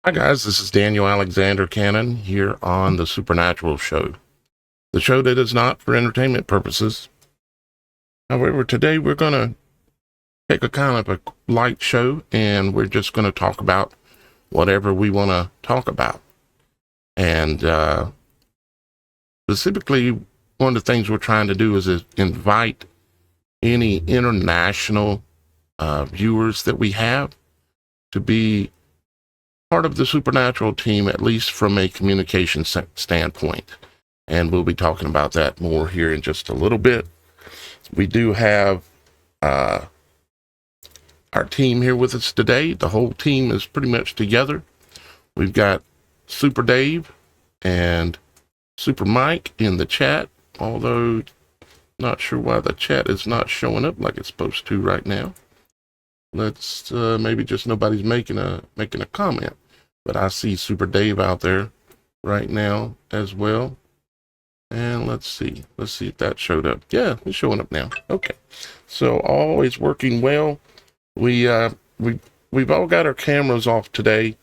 Hi guys, this is Daniel Alexander Cannon here on the Supernatural Show, the show that is not for entertainment purposes. However, today we're going to take a kind of a light show and we're just going to talk about whatever we want to talk about. And specifically, one of the things we're trying to do is invite any international viewers that we have to be part of the Supernatural team, at least from a communication standpoint. And we'll be talking about that more here in just a little bit. We do have our team here with us today. The whole team is pretty much together. We've got Super Dave and Super Mike in the chat, although not sure why the chat is not showing up like it's supposed to right now. Let's maybe just nobody's making a comment, but I see Super Dave out there right now as well. And let's see if that showed up. Yeah, it's showing up now. Okay, so all is working well. We've all got our cameras off today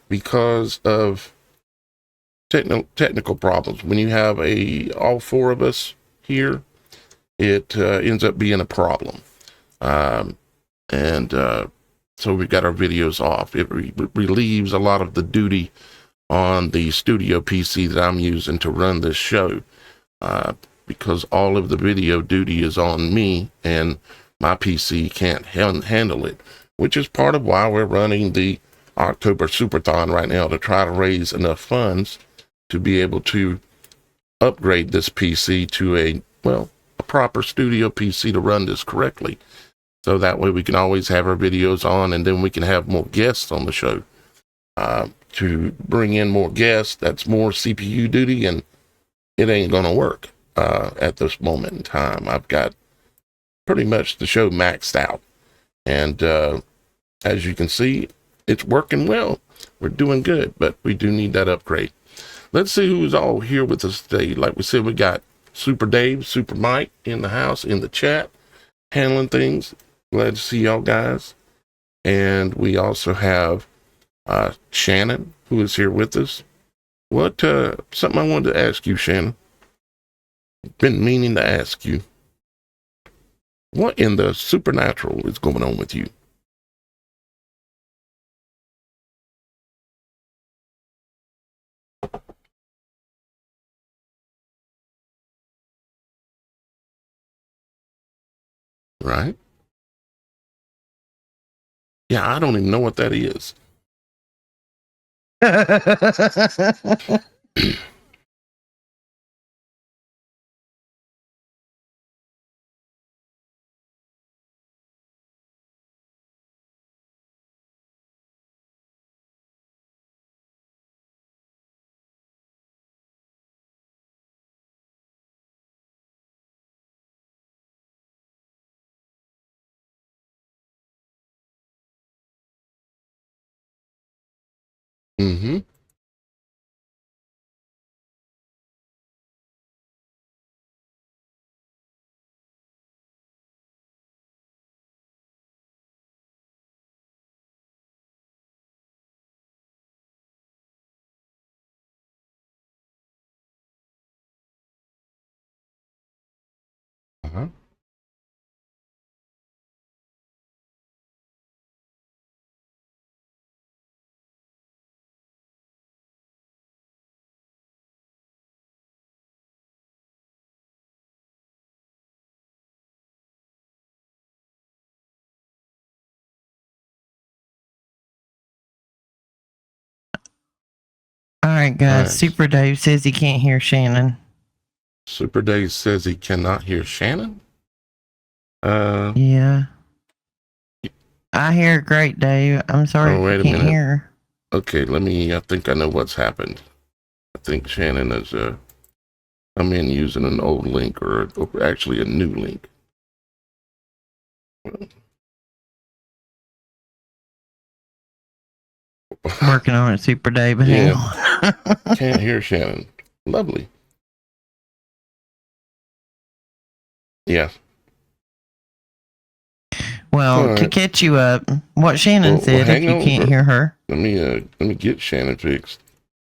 because of technical problems. When you have all four of us here, it ends up being a problem. So we've got our videos off. It relieves a lot of the duty on the studio PC that I'm using to run this show, because all of the video duty is on me and my PC can't handle it, which is part of why we're running the October Superthon right now, to try to raise enough funds to be able to upgrade this PC to a proper studio PC to run this correctly. So that way we can always have our videos on, and then we can have more guests on the show. To bring in more guests, that's more CPU duty, and it ain't going to work at this moment in time. I've got pretty much the show maxed out. And as you can see, it's working well. We're doing good, but we do need that upgrade. Let's see who's all here with us today. Like we said, we got Super Dave, Super Mike in the house, in the chat, handling things. Glad to see y'all guys. And we also have Shannon, who is here with us. What something I wanted to ask you, Shannon. Been meaning to ask you. What in the supernatural is going on with you? Right? Yeah, I don't even know what that is. Mm-hmm. Uh-huh. All right, guys. Nice. Super Dave says he can't hear Shannon. Super Dave says he cannot hear Shannon? Yeah. I hear great, Dave. I'm sorry if you can't hear. Okay, I think I know what's happened. I think Shannon is come in using an old link, or actually a new link. Working on it, Super Dave. Yeah. Can't hear Shannon. Lovely. Yeah. Well, to right. catch you up, what Shannon said, if hang you on. can't hear her. Let me get Shannon fixed.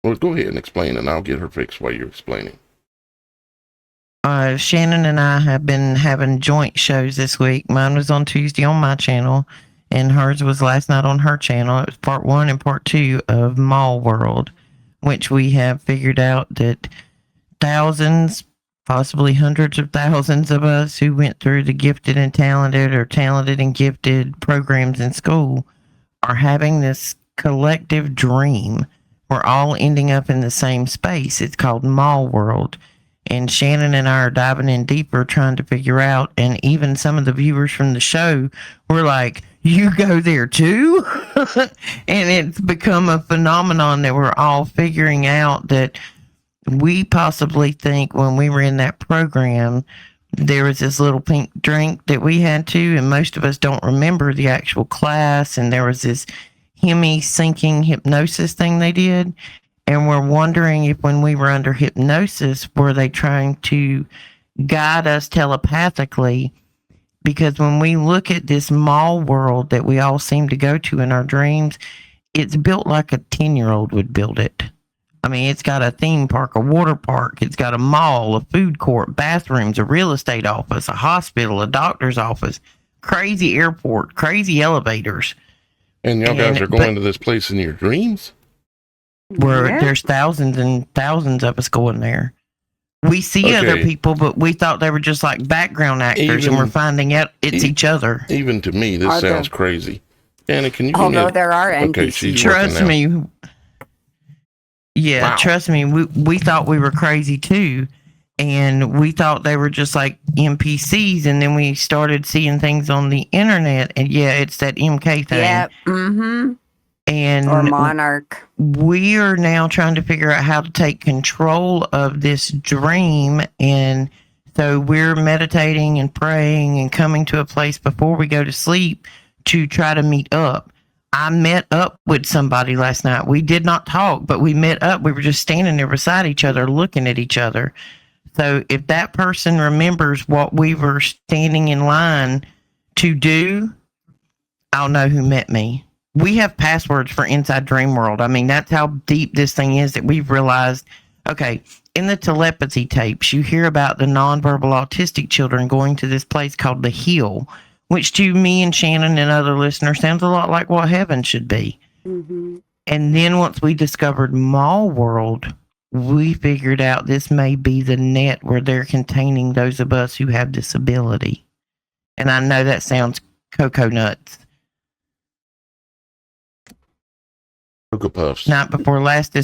Well, go ahead and explain, and I'll get her fixed while you're explaining. Shannon and I have been having joint shows this week. Mine was on Tuesday on my channel, and hers was last night on her channel. It was part 1 and part 2 of Mall World, which we have figured out that thousands, possibly hundreds of thousands of us who went through the gifted and talented or talented and gifted programs in school are having this collective dream. We're all ending up in the same space. It's called Mall World. And Shannon and I are diving in deeper trying to figure out. And even some of the viewers from the show were like, you go there too? And it's become a phenomenon that we're all figuring out that we possibly think when we were in that program, there was this little pink drink that we had to, and most of us don't remember the actual class. And there was this hemi syncing hypnosis thing they did. And we're wondering if when we were under hypnosis, were they trying to guide us telepathically? Because when we look at this mall world that we all seem to go to in our dreams, it's built like a 10-year-old would build it. I mean, it's got a theme park, a water park, it's got a mall, a food court, bathrooms, a real estate office, a hospital, a doctor's office, crazy airport, crazy elevators. And y'all guys are going to this place in your dreams? Where there's thousands and thousands of us going there. We see other people, but we thought they were just like background actors, and we're finding out it's each other. Even to me, this sounds crazy. Anna, can you? Although there are NPCs. Okay, she's trust me. Yeah, wow. Trust me. We thought we were crazy too, and we thought they were just like NPCs, and then we started seeing things on the internet, and yeah, it's that MK thing. Yeah. Mm-hmm. And or Monarch. We are now trying to figure out how to take control of this dream. And so we're meditating and praying and coming to a place before we go to sleep to try to meet up. I met up with somebody last night. We did not talk, but we met up. We were just standing there beside each other, looking at each other. So if that person remembers what we were standing in line to do, I'll know who met me. We have passwords for Inside Dream World. I mean, that's how deep this thing is that we've realized, okay, in the telepathy tapes, you hear about the nonverbal autistic children going to this place called the Hill, which to me and Shannon and other listeners sounds a lot like what heaven should be. Mm-hmm. And then once we discovered Mall World, we figured out this may be the net where they're containing those of us who have disability. And I know that sounds cocoa nuts. Cocoa Puffs. Night before last,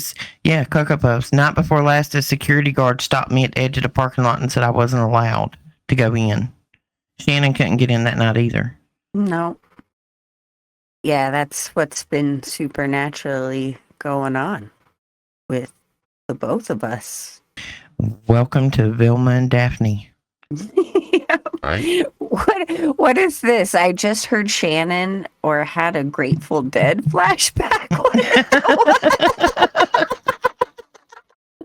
Cocoa Puffs. Night before last, a security guard stopped me at the edge of the parking lot and said I wasn't allowed to go in. Shannon couldn't get in that night either. No. Yeah, that's what's been supernaturally going on with the both of us. Welcome to Vilma and Daphne. Right. What is this? I just heard Shannon or had a Grateful Dead flashback.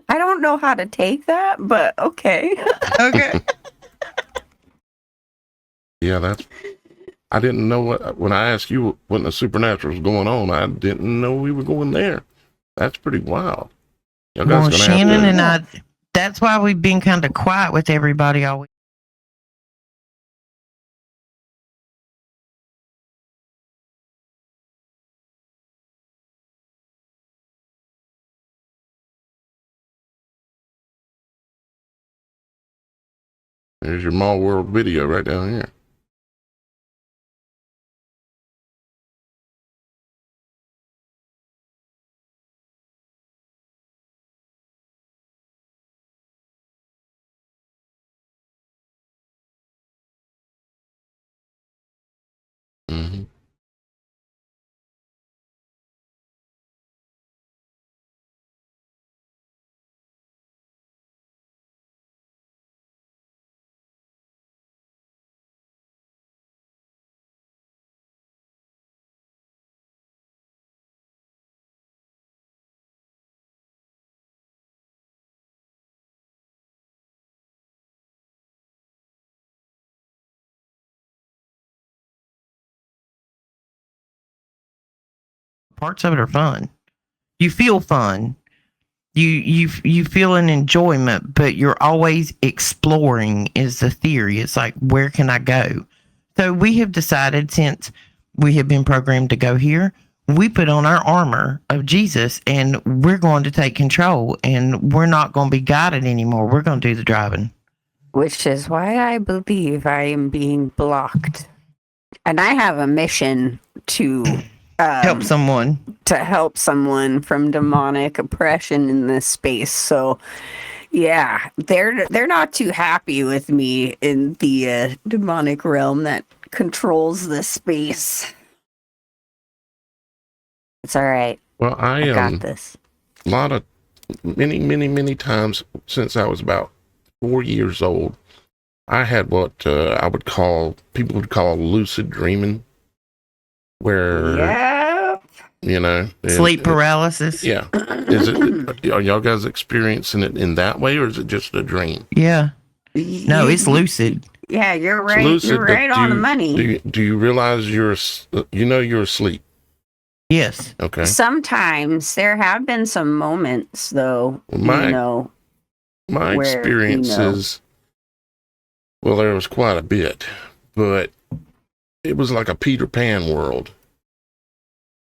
I don't know how to take that, but okay. Okay. Yeah, I didn't know when I asked you when the supernatural was going on, I didn't know we were going there. That's pretty wild. Well, Shannon and I, that's why we've been kind of quiet with everybody all week. There's your Mall World video right down here. Mm-hmm. parts of it are fun. You feel fun. You feel an enjoyment, but you're always exploring is the theory. It's like, where can I go? So we have decided, since we have been programmed to go here, we put on our armor of Jesus and we're going to take control, and we're not going to be guided anymore. We're going to do the driving. Which is why I believe I am being blocked. And I have a mission to Help someone. to help someone from demonic oppression in this space. So yeah, they're not too happy with me in the demonic realm that controls this space. It's all right. Well, I got this. a lot of many times since I was about 4 years old, I had what I would call, people would call lucid dreaming, where Yeah. you know, Sleep paralysis. yeah. Is it? Are y'all guys experiencing it in that way, or is it just a dream? Yeah. No, it's lucid. Yeah, you're right. Lucid, You're right on the money. Do you realize you're asleep? Yes. Okay. Sometimes there have been some moments, though. Well, my where, experiences, well, there was quite a bit, but it was like a Peter Pan world.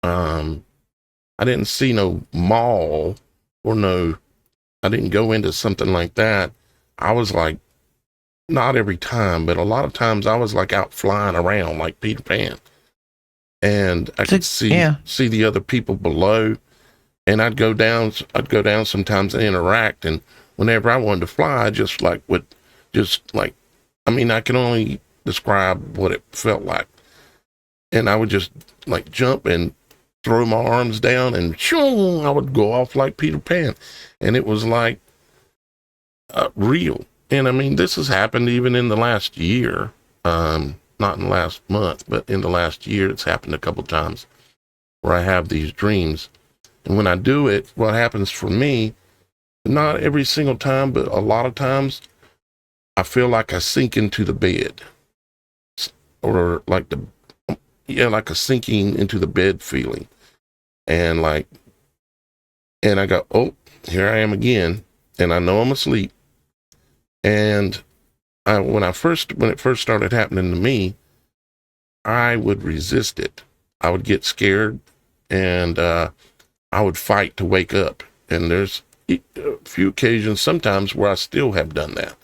I didn't see no mall I didn't go into something like that. I was like, not every time, but a lot of times I was like out flying around like Peter Pan. And I could see the other people below, and I'd go down sometimes and interact. And whenever I wanted to fly, I just like I mean, I can only describe what it felt like. And I would just like jump and throw my arms down, and shoo, I would go off like Peter Pan. And it was like real. And I mean, this has happened even in the last year. Not in the last month, but in the last year, it's happened a couple times where I have these dreams. And when I do it, what happens for me, not every single time, but a lot of times, I feel like I sink into the bed, or like like a sinking into the bed feeling. And I go, oh, here I am again. And I know I'm asleep. And when it first started happening to me, I would resist it. I would get scared, and I would fight to wake up. And there's a few occasions sometimes where I still have done that.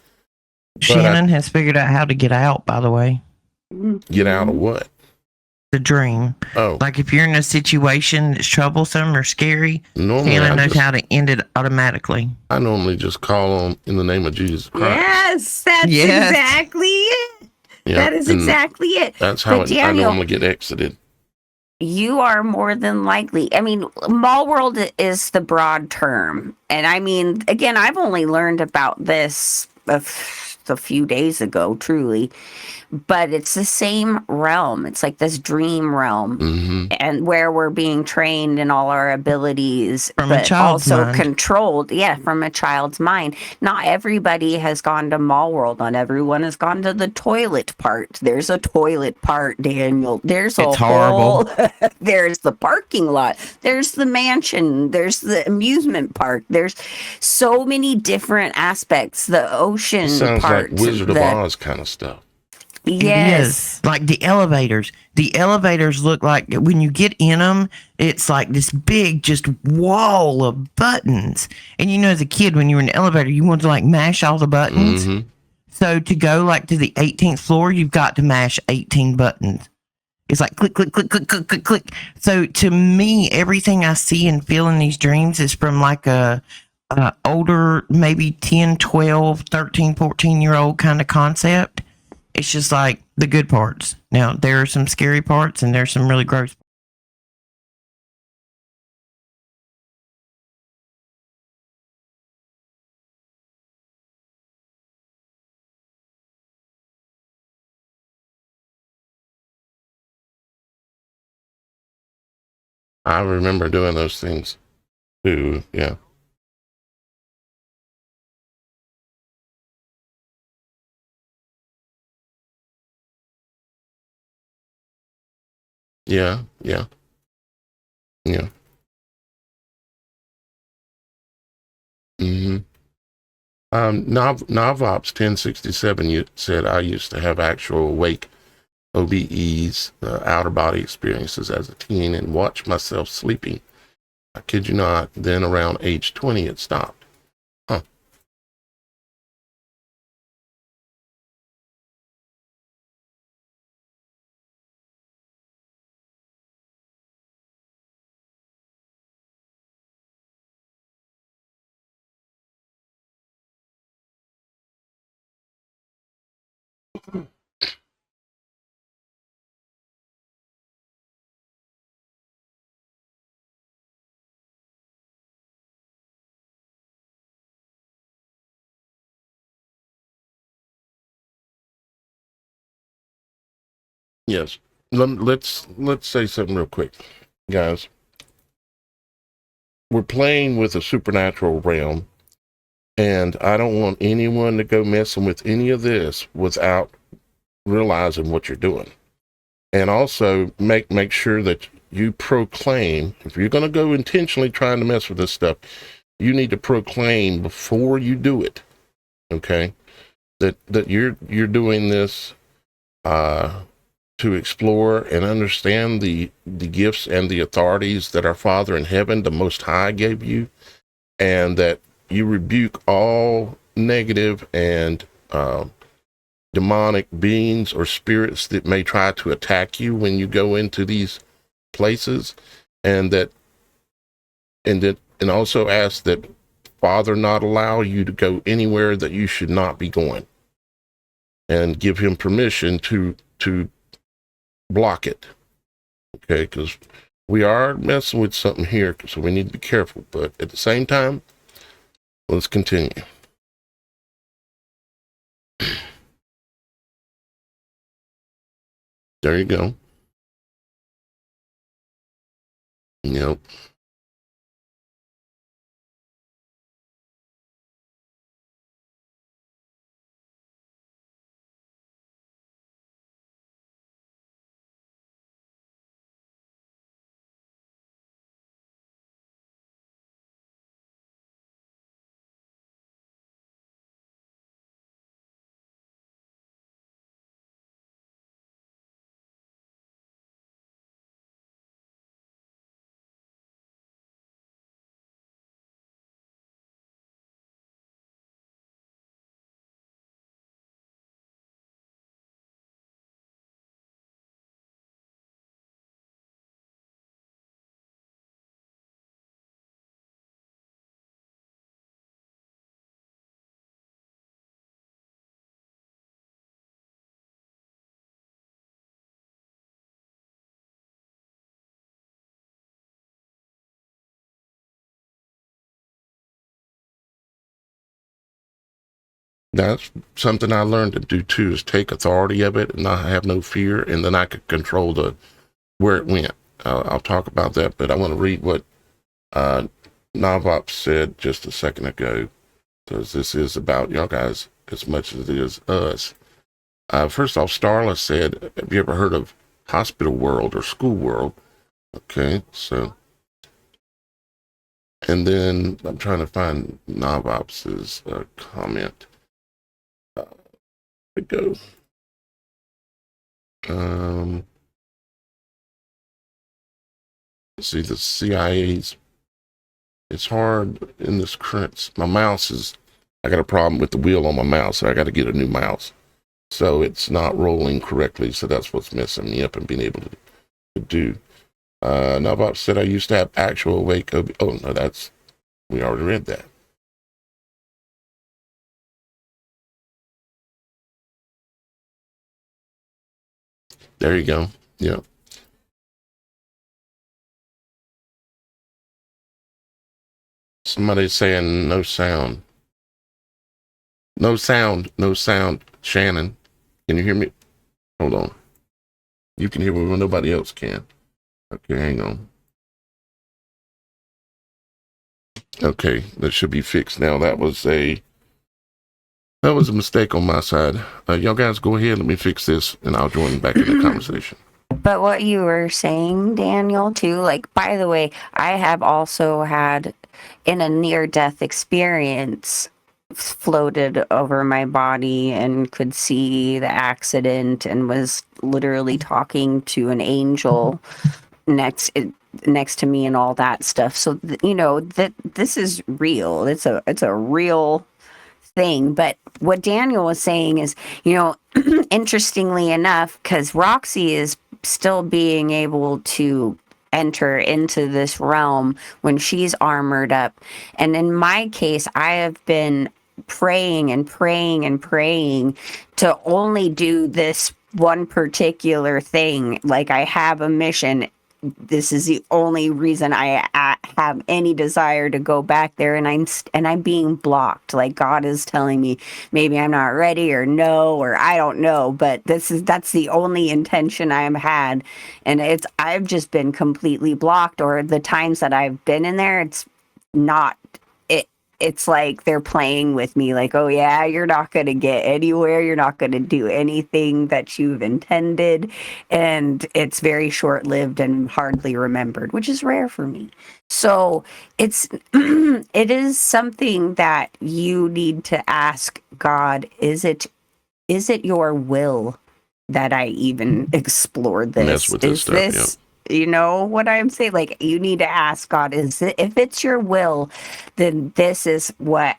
Shannon has figured out how to get out, by the way. Get out of what? The dream. Oh. Like if you're in a situation that's troublesome or scary, Shannon knows how to end it automatically. I normally just call on in the name of Jesus Christ. Yes, that's exactly it. Yeah, that is exactly it. That's how I normally get exited. You are more than likely. I mean, mall world is the broad term. And I mean, again, I've only learned about this a few days ago, truly. But it's the same realm. It's like this dream realm, and where we're being trained in all our abilities, but also controlled. Yeah, from a child's mind. Not everybody has gone to mall world. Not everyone has gone to the toilet part. There's a toilet part, Daniel. There's a whole. There's the parking lot. There's the mansion. There's the amusement park. There's so many different aspects. The ocean sounds part. Like Wizard of Oz kind of stuff. Yes. Like the elevators. The elevators look like, when you get in them, it's like this big just wall of buttons. And you know, as a kid, when you were in the elevator, you want to like mash all the buttons. So to go like to the 18th floor, you've got to mash 18 buttons. It's like click, click, click, click, click, click, click. So to me, everything I see and feel in these dreams is from like a older, maybe 10, 12, 13, 14-year-old kind of concept. It's just like the good parts. Now, there are some scary parts and there's some really gross parts. I remember doing those things too. Yeah. Yeah. Yeah. Yeah. Mm-hmm. Novops 1067 said, I used to have actual awake OBEs, outer body experiences as a teen, and watch myself sleeping. I kid you not. Then around age 20, it stopped. Huh. Yes. Let's say something real quick, guys. We're playing with a supernatural realm, and I don't want anyone to go messing with any of this without realizing what you're doing. And also make sure that you proclaim, if you're going to go intentionally trying to mess with this stuff, you need to proclaim before you do it, okay, that you're doing this to explore and understand the gifts and the authorities that our Father in heaven, the Most High, gave you, and that you rebuke all negative and demonic beings or spirits that may try to attack you when you go into these places, and also ask that Father not allow you to go anywhere that you should not be going, and give him permission to block it. Okay, because we are messing with something here, so we need to be careful. But at the same time, let's continue. There you go. Yep. That's something I learned to do too, is take authority of it and not have no fear, and then I could control where it went. I'll talk about that, but I want to read what Navop said just a second ago, because this is about y'all guys as much as it is us. First off, Starla said, have you ever heard of Hospital World or School World? Okay, so, and then I'm trying to find Navop's comment. It goes. See the CIA's. It's hard in this current. My mouse is. I got a problem with the wheel on my mouse, so I got to get a new mouse. So it's not rolling correctly. So that's what's messing me up and being able to do. Navop said I used to have actual awake. Oh no, we already read that. There you go. Yeah. Somebody's saying no sound. No sound. No sound. Shannon, can you hear me? Hold on. You can hear me when nobody else can. Okay, hang on. Okay, that should be fixed now. That was a mistake on my side. Y'all guys go ahead. Let me fix this, and I'll join back in the conversation. But what you were saying, Daniel, too, like, by the way, I have also had in a near death experience floated over my body and could see the accident and was literally talking to an angel next to me and all that stuff. So that this is real. It's a real thing. But what Daniel was saying is, interestingly enough, because Roxy is still being able to enter into this realm when she's armored up. And in my case, I have been praying and praying and praying to only do this one particular thing. Like, I have a mission. This is the only reason I have any desire to go back there, and I'm being blocked. Like, God is telling me maybe I'm not ready, or no, or I don't know, but that's the only intention I have had, and I've just been completely blocked. Or the times that I've been in there, it's not. It's like they're playing with me, like, oh yeah, you're not going to get anywhere. You're not going to do anything that you've intended. And it's very short lived and hardly remembered, which is rare for me. So it is something that you need to ask God. Is it your will that I even explore this? Mess with this stuff, this, you know what I'm saying? Like, you need to ask God, if it's your will, then this is what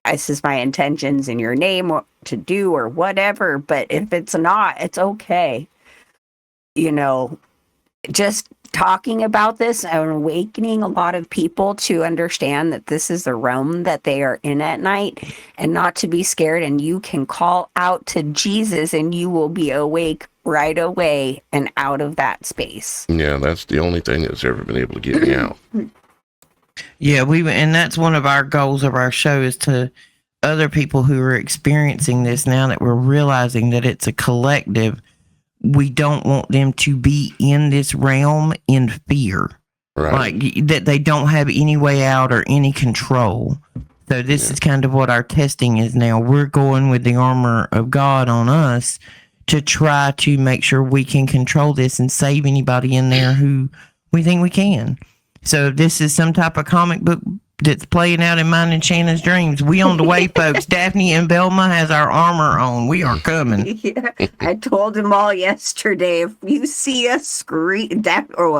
this is my intentions in your name to do or whatever. But if it's not, it's okay. Just talking about this and awakening a lot of people to understand that this is the realm that they are in at night, and not to be scared. And you can call out to Jesus and you will be awake right away and out of that space. Yeah, that's the only thing that's ever been able to get me out. Yeah, and that's one of our goals of our show, is to other people who are experiencing this now that we're realizing that it's a collective. We don't want them to be in this realm in fear, Right. like that they don't have any way out or any control. So this is kind of what our testing is now. We're going with the armor of God on us to try to make sure we can control this and save anybody in there who we think we can. So if this is some type of comic book that's playing out in mine and Shannon's dreams, we on the way, folks. Daphne and Velma has our armor on. We are coming. Yeah, I told them all yesterday, if you see us scream,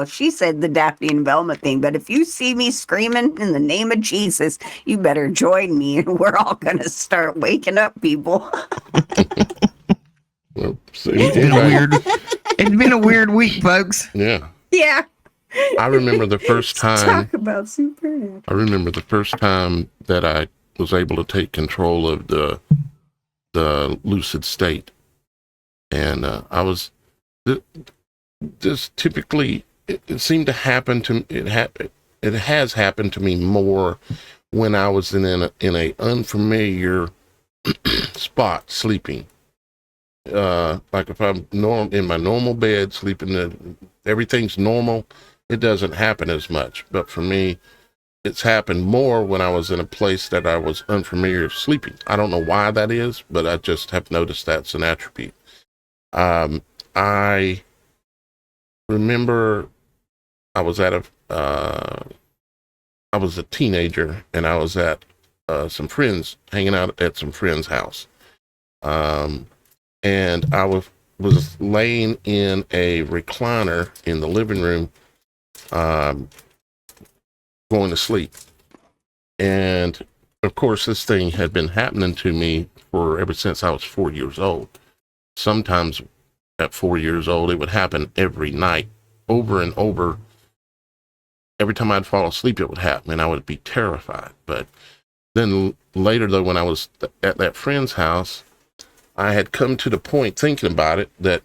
she said the Daphne and Velma thing, but if you see me screaming in the name of Jesus, you better join me, and we're all going to start waking up people. Well, It's been a weird week, folks. Yeah. Yeah. I remember the first time. Talk about supernatural. I remember the first time that I was able to take control of the lucid state, and I was this typically it seemed to happen to it has happened to me more when I was in a unfamiliar spot sleeping. Like if I'm in my normal bed sleeping, everything's normal. It doesn't happen as much. But for me, it's happened more when I was in a place that I was unfamiliar sleeping. I don't know why that is, but I just have noticed that's an attribute. I remember I was a teenager, and I was at some friends, hanging out at some friends' house. And I was laying in a recliner in the living room, going to sleep. And of course, this thing had been happening to me ever since I was 4 years old. Sometimes at 4 years old, it would happen every night, over and over. Every time I'd fall asleep, it would happen, and I would be terrified. But then later, though, when I was at that friend's house, I had come to the point, thinking about it, that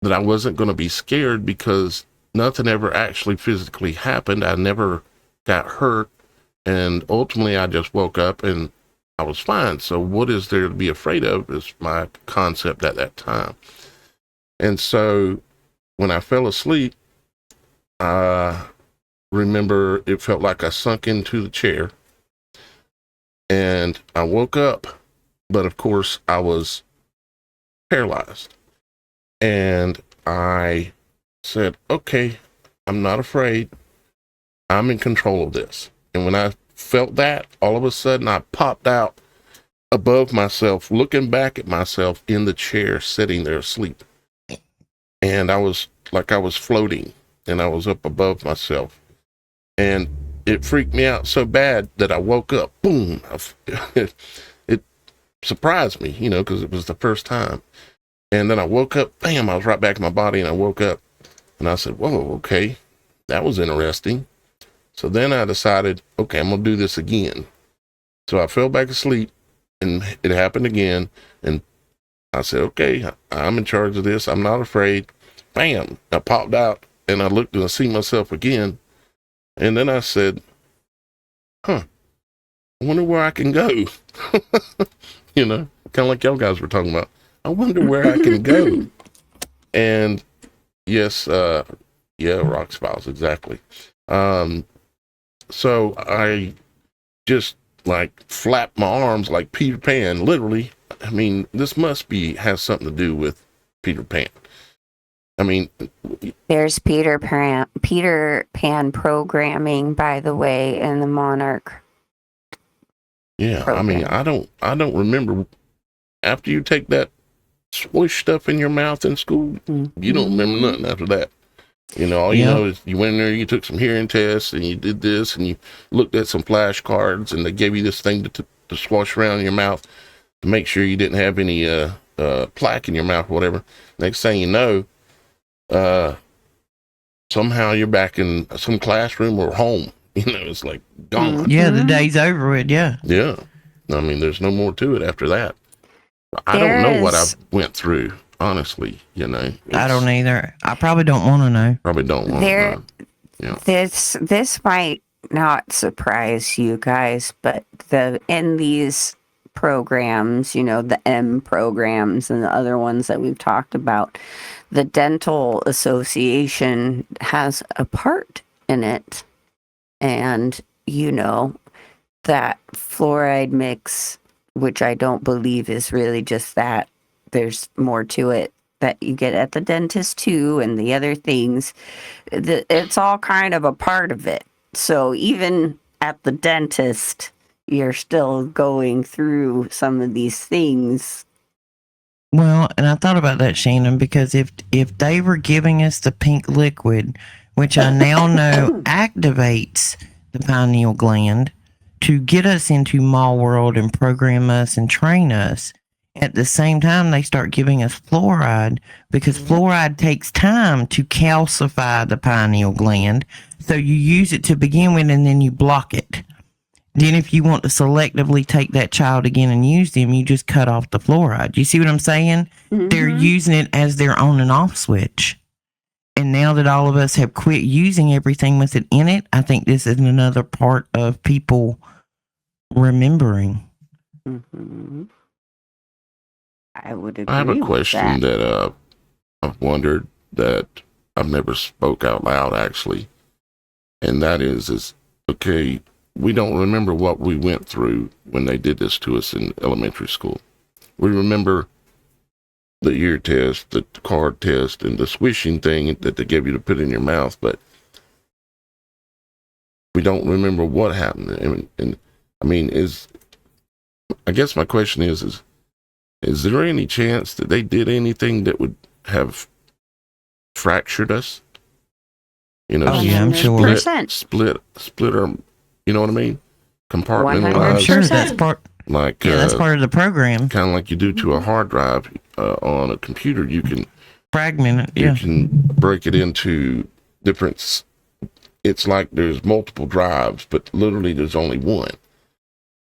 that I wasn't going to be scared, because nothing ever actually physically happened. I never got hurt, and ultimately I just woke up and I was fine. So what is there to be afraid of, is my concept at that time. And so when I fell asleep, I remember it felt like I sunk into the chair, and I woke up, but of course I was paralyzed. And I said, okay, I'm not afraid. I'm in control of this. And when I felt that, all of a sudden I popped out above myself, looking back at myself in the chair, sitting there asleep. And I was floating, and I was up above myself. And it freaked me out so bad that I woke up. Boom. It surprised me, because it was the first time. And then I woke up, bam, I was right back in my body, and I woke up. And I said, whoa, okay, that was interesting. So then I decided, okay, I'm going to do this again. So I fell back asleep, and it happened again. And I said, okay, I'm in charge of this. I'm not afraid. Bam, I popped out, and I looked and I see myself again. And then I said, I wonder where I can go. Kind of like y'all guys were talking about. I wonder where I can go. And yes, Rox Files, exactly. So I just flapped my arms like Peter Pan, literally. I mean, this has something to do with Peter Pan. I mean, there's Peter Pan programming, by the way, in the Monarch. Yeah, program. I mean, I don't remember after you take that swish stuff in your mouth in school, you don't remember nothing after that. All you know is you went in there, you took some hearing tests, and you did this, and you looked at some flashcards, and they gave you this thing to swash around in your mouth to make sure you didn't have any plaque in your mouth or whatever. Next thing you know, somehow you're back in some classroom or home. It's like gone. Yeah, the day's over with. Yeah. Yeah. I mean, there's no more to it after that. I don't know what I went through, honestly. I don't either. I probably don't want to know. Probably don't want to know. Yeah. This might not surprise you guys, but in these programs, the M programs and the other ones that we've talked about, the Dental Association has a part in it. And, that fluoride mix, which I don't believe is really just that. There's more to it that you get at the dentist too, and the other things. It's all kind of a part of it. So even at the dentist, you're still going through some of these things. Well, and I thought about that, Shannon, because if they were giving us the pink liquid, which I now know activates the pineal gland to get us into mall world and program us and train us, at the same time they start giving us fluoride, because fluoride takes time to calcify the pineal gland. So you use it to begin with, and then you block it. Then if you want to selectively take that child again and use them, you just cut off the fluoride. You see what I'm saying? They're using it as their on and off switch. And now that all of us have quit using everything with it in it, I think this is another part of people remembering. I would agree. I have a question that I've wondered that I've never spoke out loud, actually. And that is okay, we don't remember what we went through when they did this to us in elementary school. We remember the ear test, the card test, and the swishing thing that they give you to put in your mouth, but we don't remember what happened. And I mean, I guess my question is there any chance that they did anything that would have fractured us? I'm sure. Split our, you know what I mean? Compartmentalized. I'm sure that's part. That's part of the program. Kind of like you do to a hard drive on a computer. You can fragment it. You can break it into different. It's like there's multiple drives, but literally there's only one.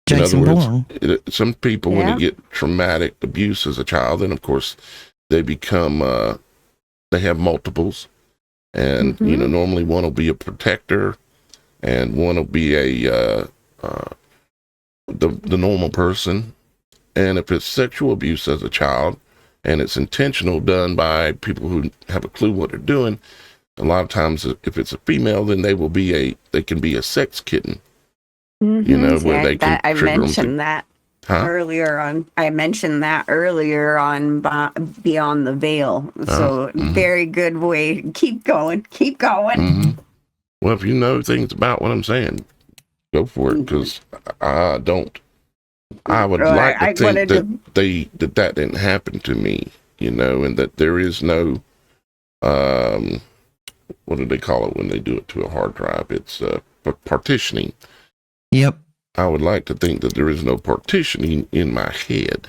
Jason Bourne. Some people, when they get traumatic abuse as a child, then of course they become they have multiples, and normally one will be a protector, and one will be a the normal person. And if it's sexual abuse as a child and it's intentional, done by people who have a clue what they're doing, a lot of times if it's a female, then they can be a sex kitten, where they can I trigger mentioned them that. earlier on. I mentioned that earlier on Beyond the Veil. So very good way. Keep going. Keep going. Mm-hmm. Well, if you know things about what I'm saying, go for it, because I don't. I would like to think that that didn't happen to me, and that there is no, what do they call it when they do it to a hard drive? It's partitioning. Yep. I would like to think that there is no partitioning in my head.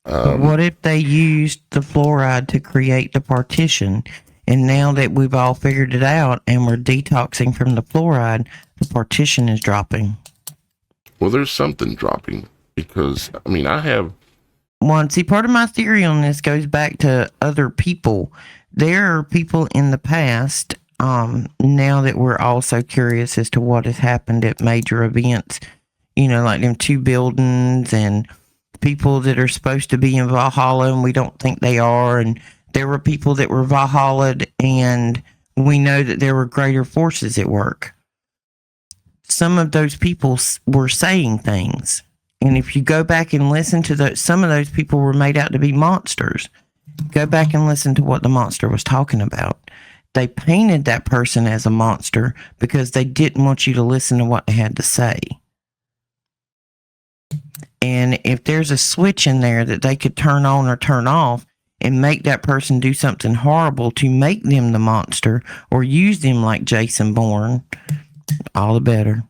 What if they used the fluoride to create the partition? And now that we've all figured it out and we're detoxing from the fluoride, the partition is dropping. Well, there's something dropping, because, I have... Well, see, part of my theory on this goes back to other people. There are people in the past, now that we're all so curious as to what has happened at major events, like them 2 buildings and people that are supposed to be in Valhalla and we don't think they are, and there were people that were Valhalla'd and we know that there were greater forces at work. Some of those people were saying things. And if you go back and listen to some of those people were made out to be monsters. Go back and listen to what the monster was talking about. They painted that person as a monster because they didn't want you to listen to what they had to say. And if there's a switch in there that they could turn on or turn off and make that person do something horrible to make them the monster, or use them like Jason Bourne, all the better.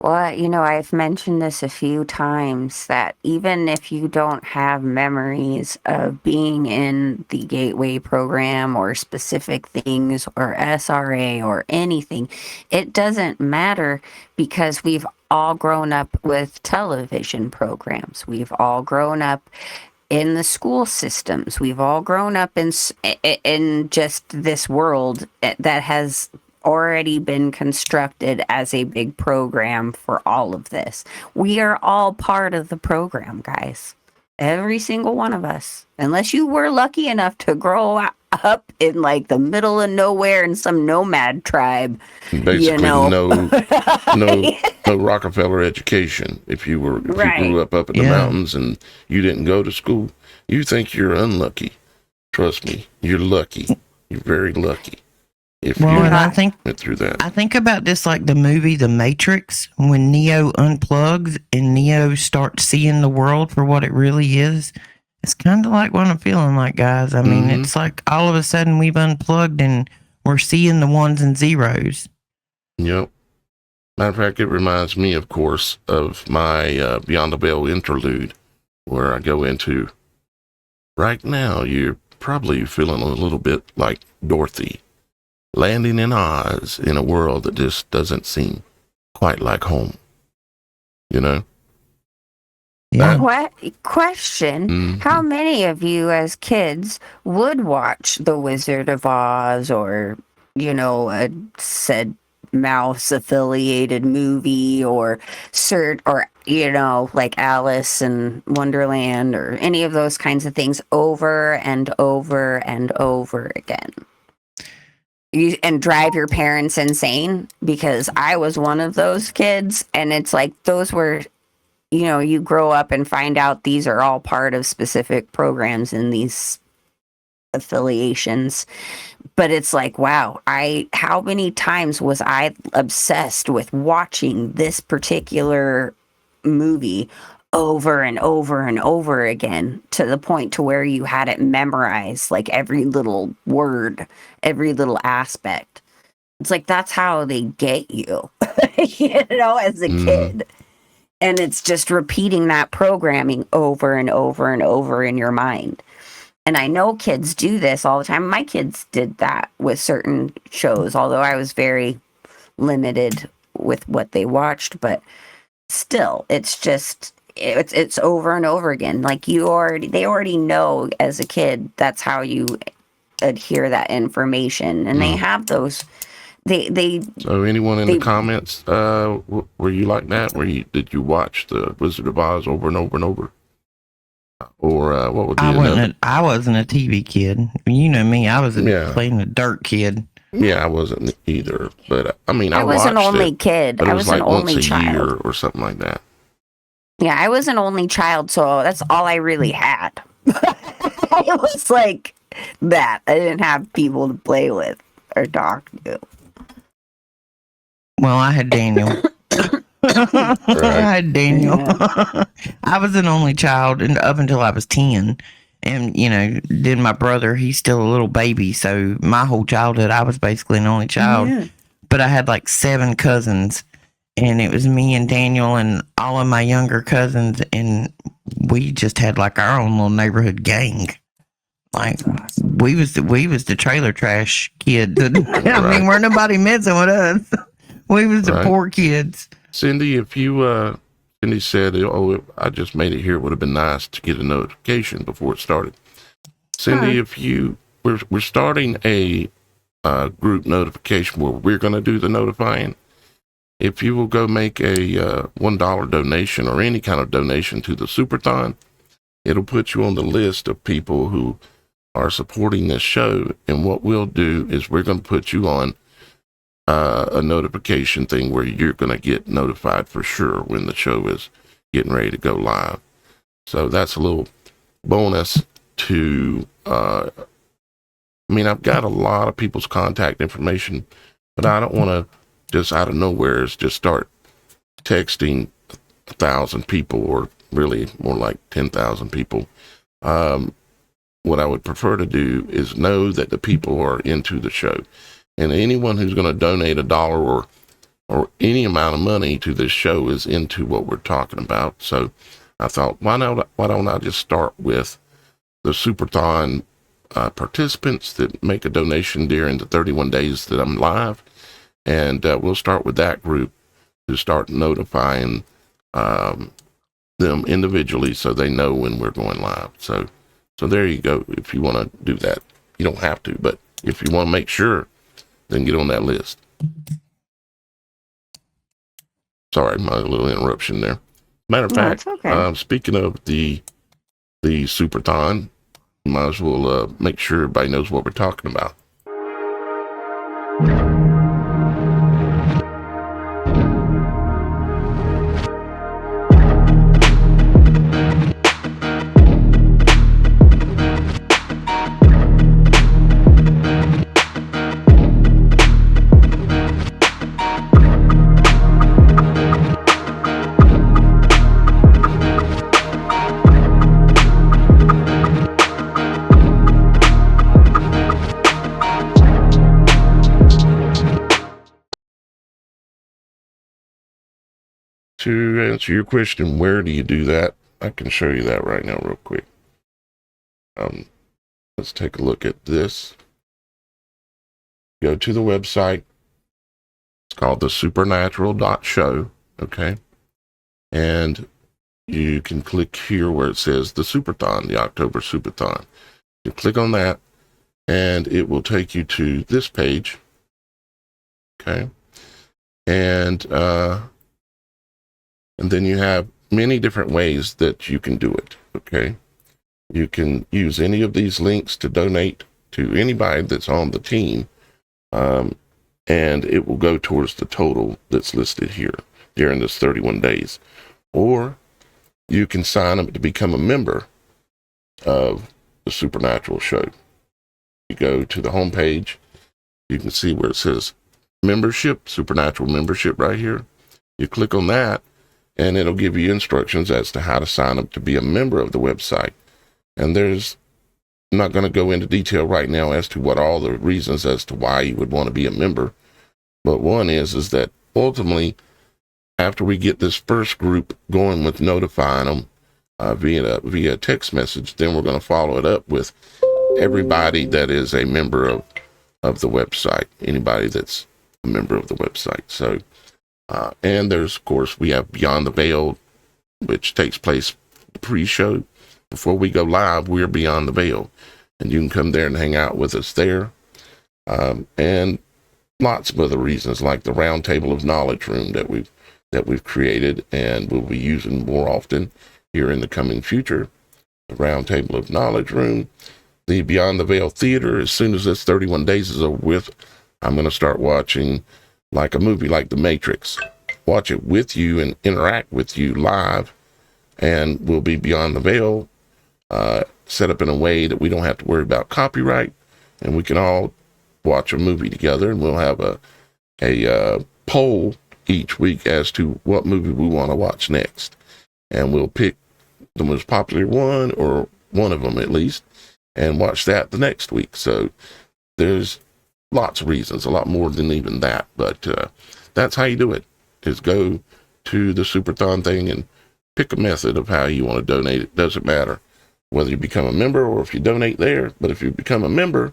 Well, I've mentioned this a few times, that even if you don't have memories of being in the Gateway program or specific things or SRA or anything, it doesn't matter, because we've all grown up with television programs. We've all grown up in the school systems. We've all grown up in just this world that has already been constructed as a big program for all of this. We are all part of the program, guys. Every single one of us. Unless you were lucky enough to grow up in like the middle of nowhere in some nomad tribe. Basically, no Rockefeller education. If you grew up in the mountains and you didn't go to school, you think you're unlucky. Trust me, you're lucky. You're very lucky. I think went through that. I think about this like the movie The Matrix, when Neo unplugs and Neo starts seeing the world for what it really is. It's kind of like what I'm feeling like, guys. It's like all of a sudden we've unplugged and we're seeing the ones and zeros. Yep. Matter of fact, it reminds me, of course, of my Beyond the Veil interlude, where I go into, right now, you're probably feeling a little bit like Dorothy, landing in Oz in a world that just doesn't seem quite like home. Yeah. What question? Mm-hmm. How many of you as kids would watch The Wizard of Oz, or, a said mouse affiliated movie, or like Alice in Wonderland, or any of those kinds of things over and over and over again? And drive your parents insane? Because I was one of those kids, and it's like those were, you grow up and find out these are all part of specific programs in these affiliations. But it's like, wow, how many times was I obsessed with watching this particular movie over and over and over again, to the point to where you had it memorized, like every little word, every little aspect. It's like, that's how they get you, as a kid. And it's just repeating that programming over and over and over in your mind. And I know kids do this all the time. My kids did that with certain shows, although I was very limited with what they watched. But still, it's just, it's over and over again. Like they already know as a kid, that's how you adhere that information. And they have those. So anyone in the comments, were you like that? Did you watch The Wizard of Oz over and over and over? Or what would be I wasn't a TV kid. You know me, I was playing a dirt kid. Yeah, I wasn't either. But I was an only it, kid. But I it was like an only once a child. year or something like that. Yeah, I was an only child, so that's all I really had. It was like that. I didn't have people to play with or talk to. Well, I had Daniel. I had Daniel. Yeah. I was an only child and up until I was 10. And, then my brother, he's still a little baby. So my whole childhood, I was basically an only child. Yeah. But I had like 7 cousins. And it was me and Daniel and all of my younger cousins. And we just had like our own little neighborhood gang. Like, we was the trailer trash kids. I mean, we're nobody messing with us. We was the poor kids. Cindy, if you, Cindy said, I just made it here. It would have been nice to get a notification before it started. Cindy, if we're starting a group notification where we're going to do the notifying. If you will go make a $1 donation or any kind of donation to the Superthon, it'll put you on the list of people who are supporting this show. And what we'll do is we're going to put you on a notification thing where you're going to get notified for sure when the show is getting ready to go live. So that's a little bonus to, I've got a lot of people's contact information, but I don't want to just out of nowhere just start texting 1,000 people, or really more like 10,000 people. What I would prefer to do is know that the people are into the show. And anyone who's going to donate $1 or any amount of money to this show is into what we're talking about. So I thought, why don't I just start with the Superthon participants that make a donation during the 31 days that I'm live, and we'll start with that group to start notifying them individually so they know when we're going live. So there you go. If you want to do that, you don't have to, but if you want to make sure, then get on that list. Sorry, my little interruption there. Matter of fact, okay. Speaking of the Superthon, might as well make sure everybody knows what we're talking about. To answer your question, where do you do that? I can show you that right now real quick. Let's take a look at this. Go to the website. It's called TheSupernatural.Show. Okay. And you can click here where it says the Superthon, the October Superthon. You click on that and it will take you to this page. Okay. And then you have many different ways that you can do it. Okay. You can use any of these links to donate to anybody that's on the team. And it will go towards the total that's listed here during this 31 days. Or you can sign up to become a member of the Supernatural Show. You go to the homepage. You can see where it says membership, Supernatural membership right here. You click on that, and it'll give you instructions as to how to sign up to be a member of the website. And I'm not going to go into detail right now as to what all the reasons as to why you would want to be a member. But one is that ultimately, after we get this first group going with notifying them via text message, then we're going to follow it up with everybody that is a member of the website, anybody that's a member of the website. So, and there's, of course, we have Beyond the Veil, which takes place pre-show. Before we go live, we're Beyond the Veil, and you can come there and hang out with us there. And lots of other reasons, like the Round Table of Knowledge room that we've created and we'll be using more often here in the coming future. The Round Table of Knowledge room, the Beyond the Veil Theater. As soon as this 31 days is over with, I'm going to start watching like a movie like The Matrix. Watch it with you and interact with you live and will be beyond the veil, set up in a way that we don't have to worry about copyright, and we can all watch a movie together, and we'll have a poll each week as to what movie we want to watch next, and we'll pick the most popular one, or one of them at least, and watch that the next week. So there's lots of reasons, a lot more than even that, but that's how you do it, is go to the Superthon thing and pick a method of how you want to donate. It doesn't matter whether you become a member or if you donate there, but if you become a member,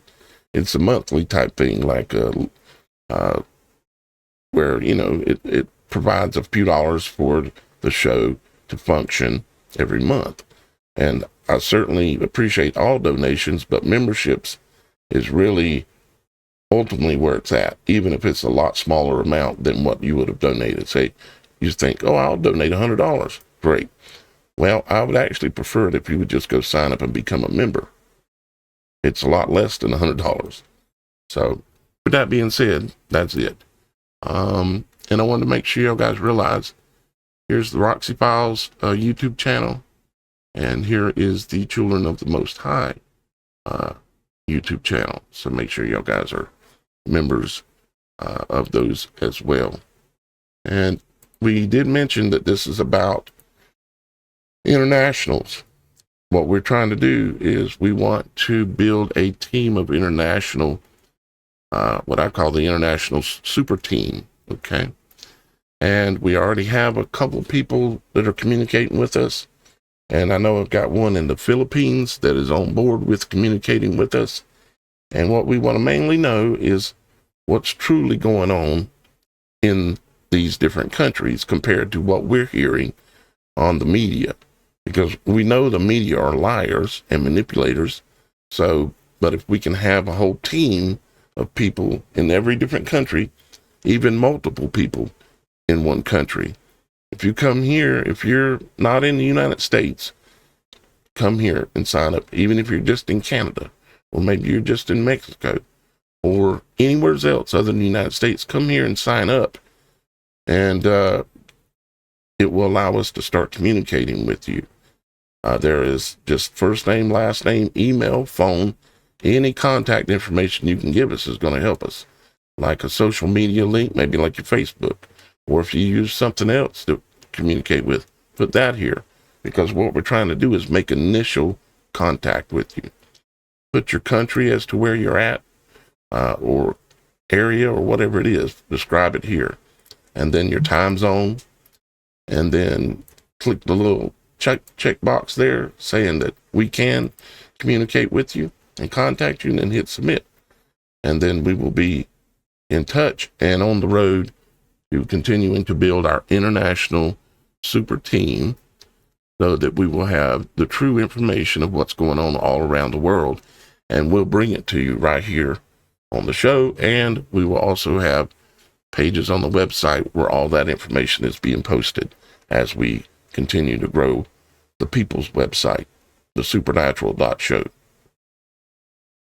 it's a monthly type thing, like where, you know, it provides a few dollars for the show to function every month. And I certainly appreciate all donations, but memberships is really ultimately where it's at, even if it's a lot smaller amount than what you would have donated. Say, you think, oh, I'll donate $100. Great. Well, I would actually prefer it if you would just go sign up and become a member. It's a lot less than $100. So, with that being said, that's it. And I wanted to make sure you guys realize, here's the Roxy Files YouTube channel, and here is the Children of the Most High YouTube channel. So make sure you guys are members of those as well. And we did mention that this is about internationals. What we're trying to do is we want to build a team of international, what I call the international super team. Okay. And we already have a couple people that are communicating with us. And I know I've got one in the Philippines that is on board with communicating with us. And what we want to mainly know is what's truly going on in these different countries compared to what we're hearing on the media. Because we know the media are liars and manipulators. So, but if we can have a whole team of people in every different country, even multiple people in one country. If you come here, if you're not in the United States, come here and sign up. Even if you're just in Canada, or maybe you're just in Mexico, or anywhere else other than the United States, come here and sign up. And it will allow us to start communicating with you. There is just first name, last name, email, phone, any contact information you can give us is going to help us. Like a social media link, maybe like your Facebook. Or if you use something else to communicate with, put that here. Because what we're trying to do is make initial contact with you. Put your country as to where you're at, or area, or whatever it is. Describe it here. And then your time zone. And then click the little check box there saying that we can communicate with you and contact you, and then hit submit. And then we will be in touch and on the road to continuing to build our international super team, so that we will have the true information of what's going on all around the world, and we'll bring it to you right here on the show. And we will also have pages on the website where all that information is being posted as we continue to grow the people's website, TheSupernatural.Show.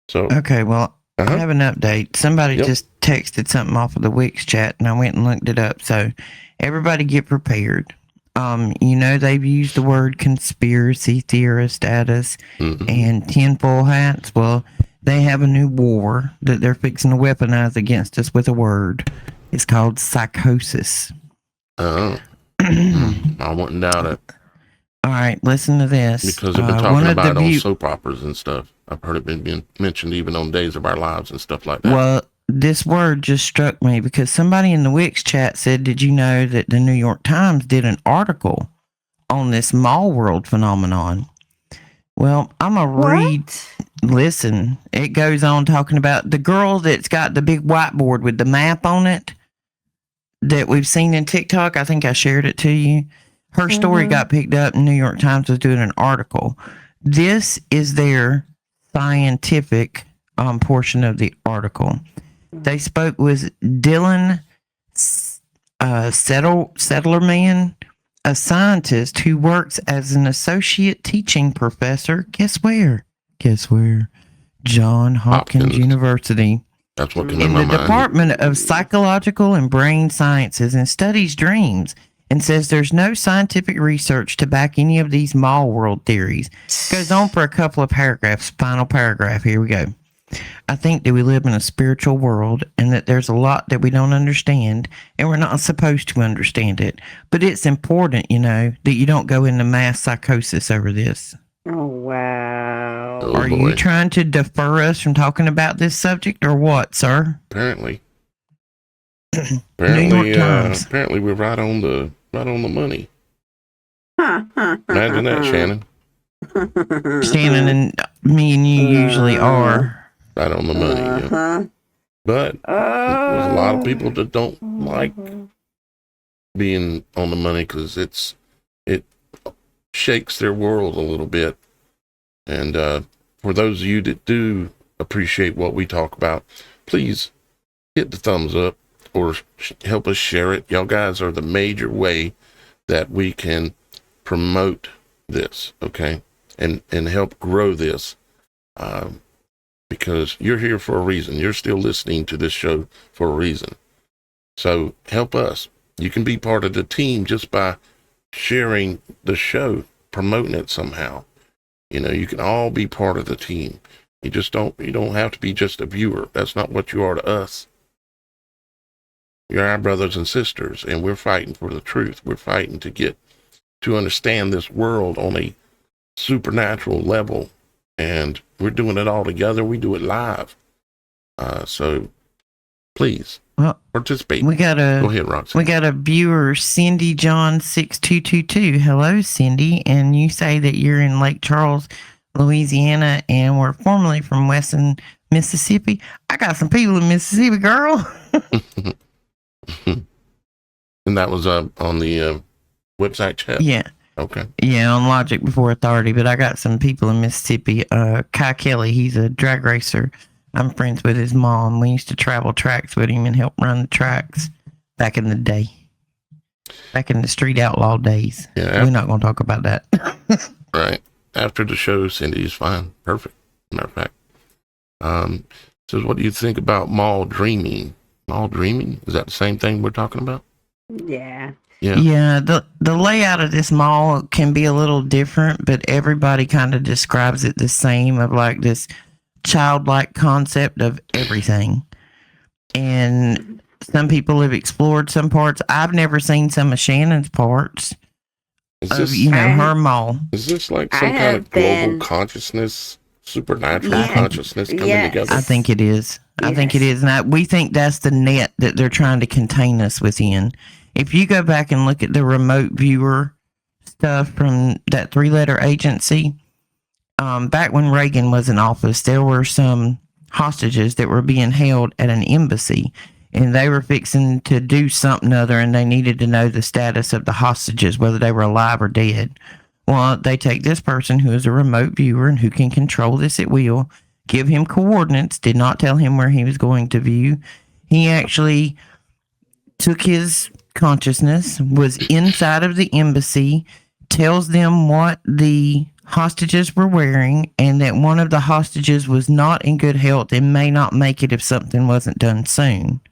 So, Okay, well, I have an update. Somebody just texted something off of the Wix chat, and I went and looked it up. So everybody get prepared. You know, they've used the word conspiracy theorist status and tinfoil hats. Well, they have a new war that they're fixing to weaponize against us with a word. It's called psychosis. Oh, I wouldn't doubt it. All right, listen to this. Because they've been talking about it on soap operas and stuff. I've heard it being mentioned even on Days of Our Lives and stuff like that. Well, this word just struck me because somebody in the Wix chat said, did you know that the New York Times did an article on this mall world phenomenon? Well, I'm going to read. Listen, it goes on talking about the girl that's got the big whiteboard with the map on it that we've seen in TikTok. I think I shared it to you. Her story got picked up, and New York Times was doing an article. This is their scientific portion of the article. They spoke with Dylan Settlerman, a scientist who works as an associate teaching professor. Guess where? Johns Hopkins University. That's what came in in my the mind. Department of Psychological and Brain Sciences, and studies dreams and says there's no scientific research to back any of these mall world theories. Goes on for a couple of paragraphs. Final paragraph. Here we go. I think that we live in a spiritual world and that there's a lot that we don't understand and we're not supposed to understand it. But it's important, that you don't go into mass psychosis over this. Oh, wow. Oh, Are boy. you trying to defer us from talking about this subject or what, sir? Apparently. New York Times. Apparently we're right on the money. Imagine that, Uh-huh. Shannon. Shannon and me and you usually are. Right on the money. Yeah. But there's a lot of people that don't like being on the money because it shakes their world a little bit. And for those of you that do appreciate what we talk about, please hit the thumbs up or help us share it. Y'all guys are the major way that we can promote this, okay, and help grow this, because you're here for a reason. You're still listening to this show for a reason. So help us. You can be part of the team just by sharing the show, promoting it somehow. You can all be part of the team. You don't have to be just a viewer. That's not what you are to us. You're our brothers and sisters, and we're fighting for the truth. We're fighting to understand this world on a supernatural level, and we're doing it all together. We do it live. So please participate. Go ahead, Roxy. We got a viewer, Cindy John 6222. Hello, Cindy. And you say that you're in Lake Charles, Louisiana, and we're formerly from Weston, Mississippi. I got some people in Mississippi, girl. And that was on the website chat? Yeah. Okay. Yeah, on Logic Before Authority, but I got some people in Mississippi. Kai Kelly, he's a drag racer. I'm friends with his mom. We used to travel tracks with him and help run the tracks back in the day. Back in the street outlaw days. Yeah. We're not going to talk about that. Right. After the show, Cindy's fine. Perfect. Matter of fact. Says, what do you think about mall dreaming? Mall dreaming? Is that the same thing we're talking about? Yeah. Yeah, the layout of this mall can be a little different, but everybody kind of describes it the same, of like this childlike concept of everything. And some people have explored some parts. I've never seen some of Shannon's parts of, her mall. Is this like some kind of global consciousness, supernatural consciousness coming together? I think it is. Yes. I think it is. And we think that's the net that they're trying to contain us within. If you go back and look at the remote viewer stuff from that 3-letter agency, back when Reagan was in office, there were some hostages that were being held at an embassy, and they were fixing to do something other, and they needed to know the status of the hostages, whether they were alive or dead. Well, they take this person who is a remote viewer and who can control this at will, give him coordinates, did not tell him where he was going to view. He actually took his consciousness, was inside of the embassy, tells them what the hostages were wearing, and that one of the hostages was not in good health and may not make it if something wasn't done soon.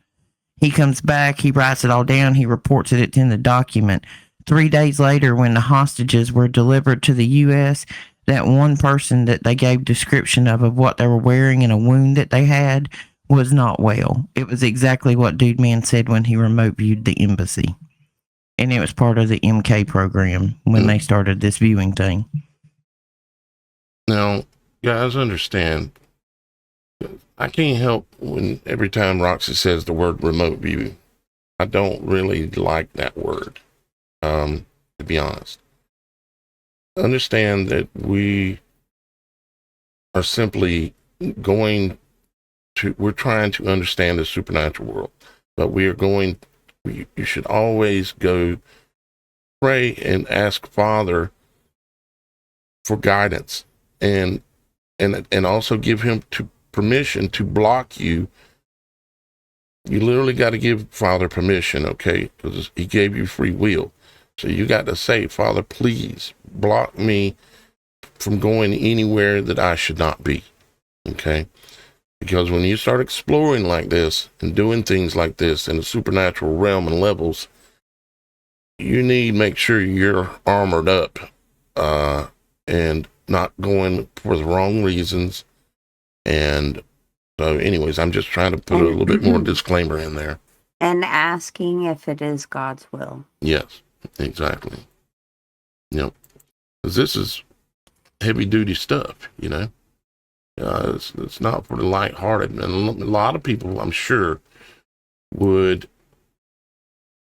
He comes back, he writes it all down, he reports it in the document. 3 days later, when the hostages were delivered to the U.S., that one person that they gave description of what they were wearing and a wound that they had was not well. It was exactly what Dude Man said when he remote viewed the embassy. And it was part of the MK program when they started this viewing thing. Now, guys, understand, I can't help when every time Roxy says the word remote view, I don't really like that word, to be honest. Understand that we are simply we're trying to understand the supernatural world, but you should always go pray and ask Father for guidance, and also give him permission to block you. You literally got to give Father permission, okay? Because he gave you free will. So you got to say, Father, please block me from going anywhere that I should not be, okay? Because when you start exploring like this and doing things like this in the supernatural realm and levels, you need to make sure you're armored up, and not going for the wrong reasons. And so anyways, I'm just trying to put a little bit more disclaimer in there. And asking if it is God's will. Yes, exactly. Because this is heavy duty stuff, it's not for the lighthearted. And a lot of people, I'm sure, would.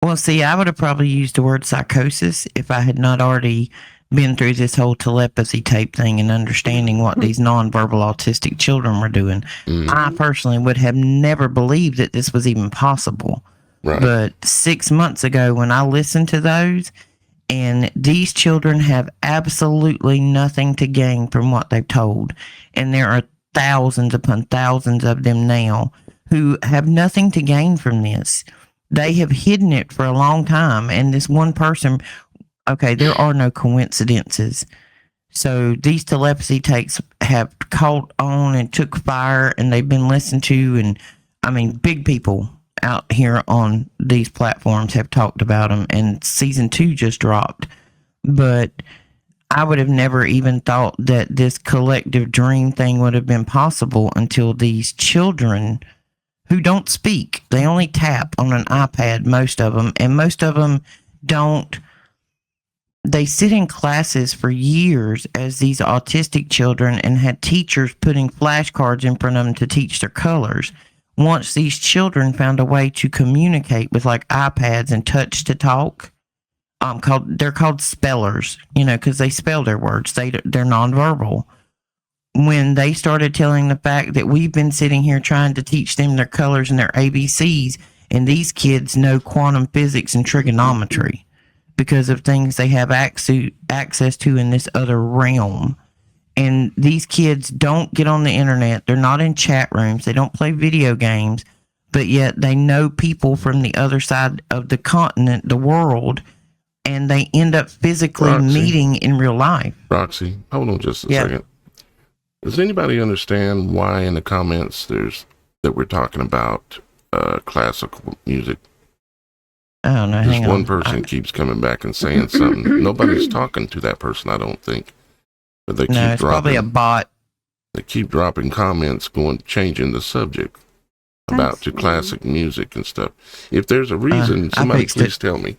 Well, see, I would have probably used the word psychosis if I had not already been through this whole telepathy tape thing and understanding what these nonverbal autistic children were doing. I personally would have never believed that this was even possible. Right. But 6 months ago, when I listened to those, and these children have absolutely nothing to gain from what they've told. And there are thousands upon thousands of them now who have nothing to gain from this. They have hidden it for a long time. And this one person, okay, there are no coincidences. So these telepathy tapes have caught on and took fire, and they've been listened to. And I mean, big people out here on these platforms have talked about them, and season 2 just dropped. But I would have never even thought that this collective dream thing would have been possible until these children who don't speak, they only tap on an iPad, most of them, and most of them don't. They sit in classes for years as these autistic children and had teachers putting flashcards in front of them to teach their colors. Once these children found a way to communicate with like iPads and touch to talk, they're called spellers, because they spell their words. They're nonverbal. When they started telling the fact that we've been sitting here trying to teach them their colors and their ABCs, and these kids know quantum physics and trigonometry because of things they have access to in this other realm. And these kids don't get on the internet. They're not in chat rooms. They don't play video games. But yet they know people from the other side of the continent, the world, and they end up physically meeting in real life. Roxy, hold on just a second. Does anybody understand why in the comments that we're talking about classical music? I don't know. This one person keeps coming back and saying something. Nobody's talking to that person, I don't think. But they keep probably a bot. They keep dropping comments, changing the subject to classic music and stuff. If there's a reason, somebody please tell me.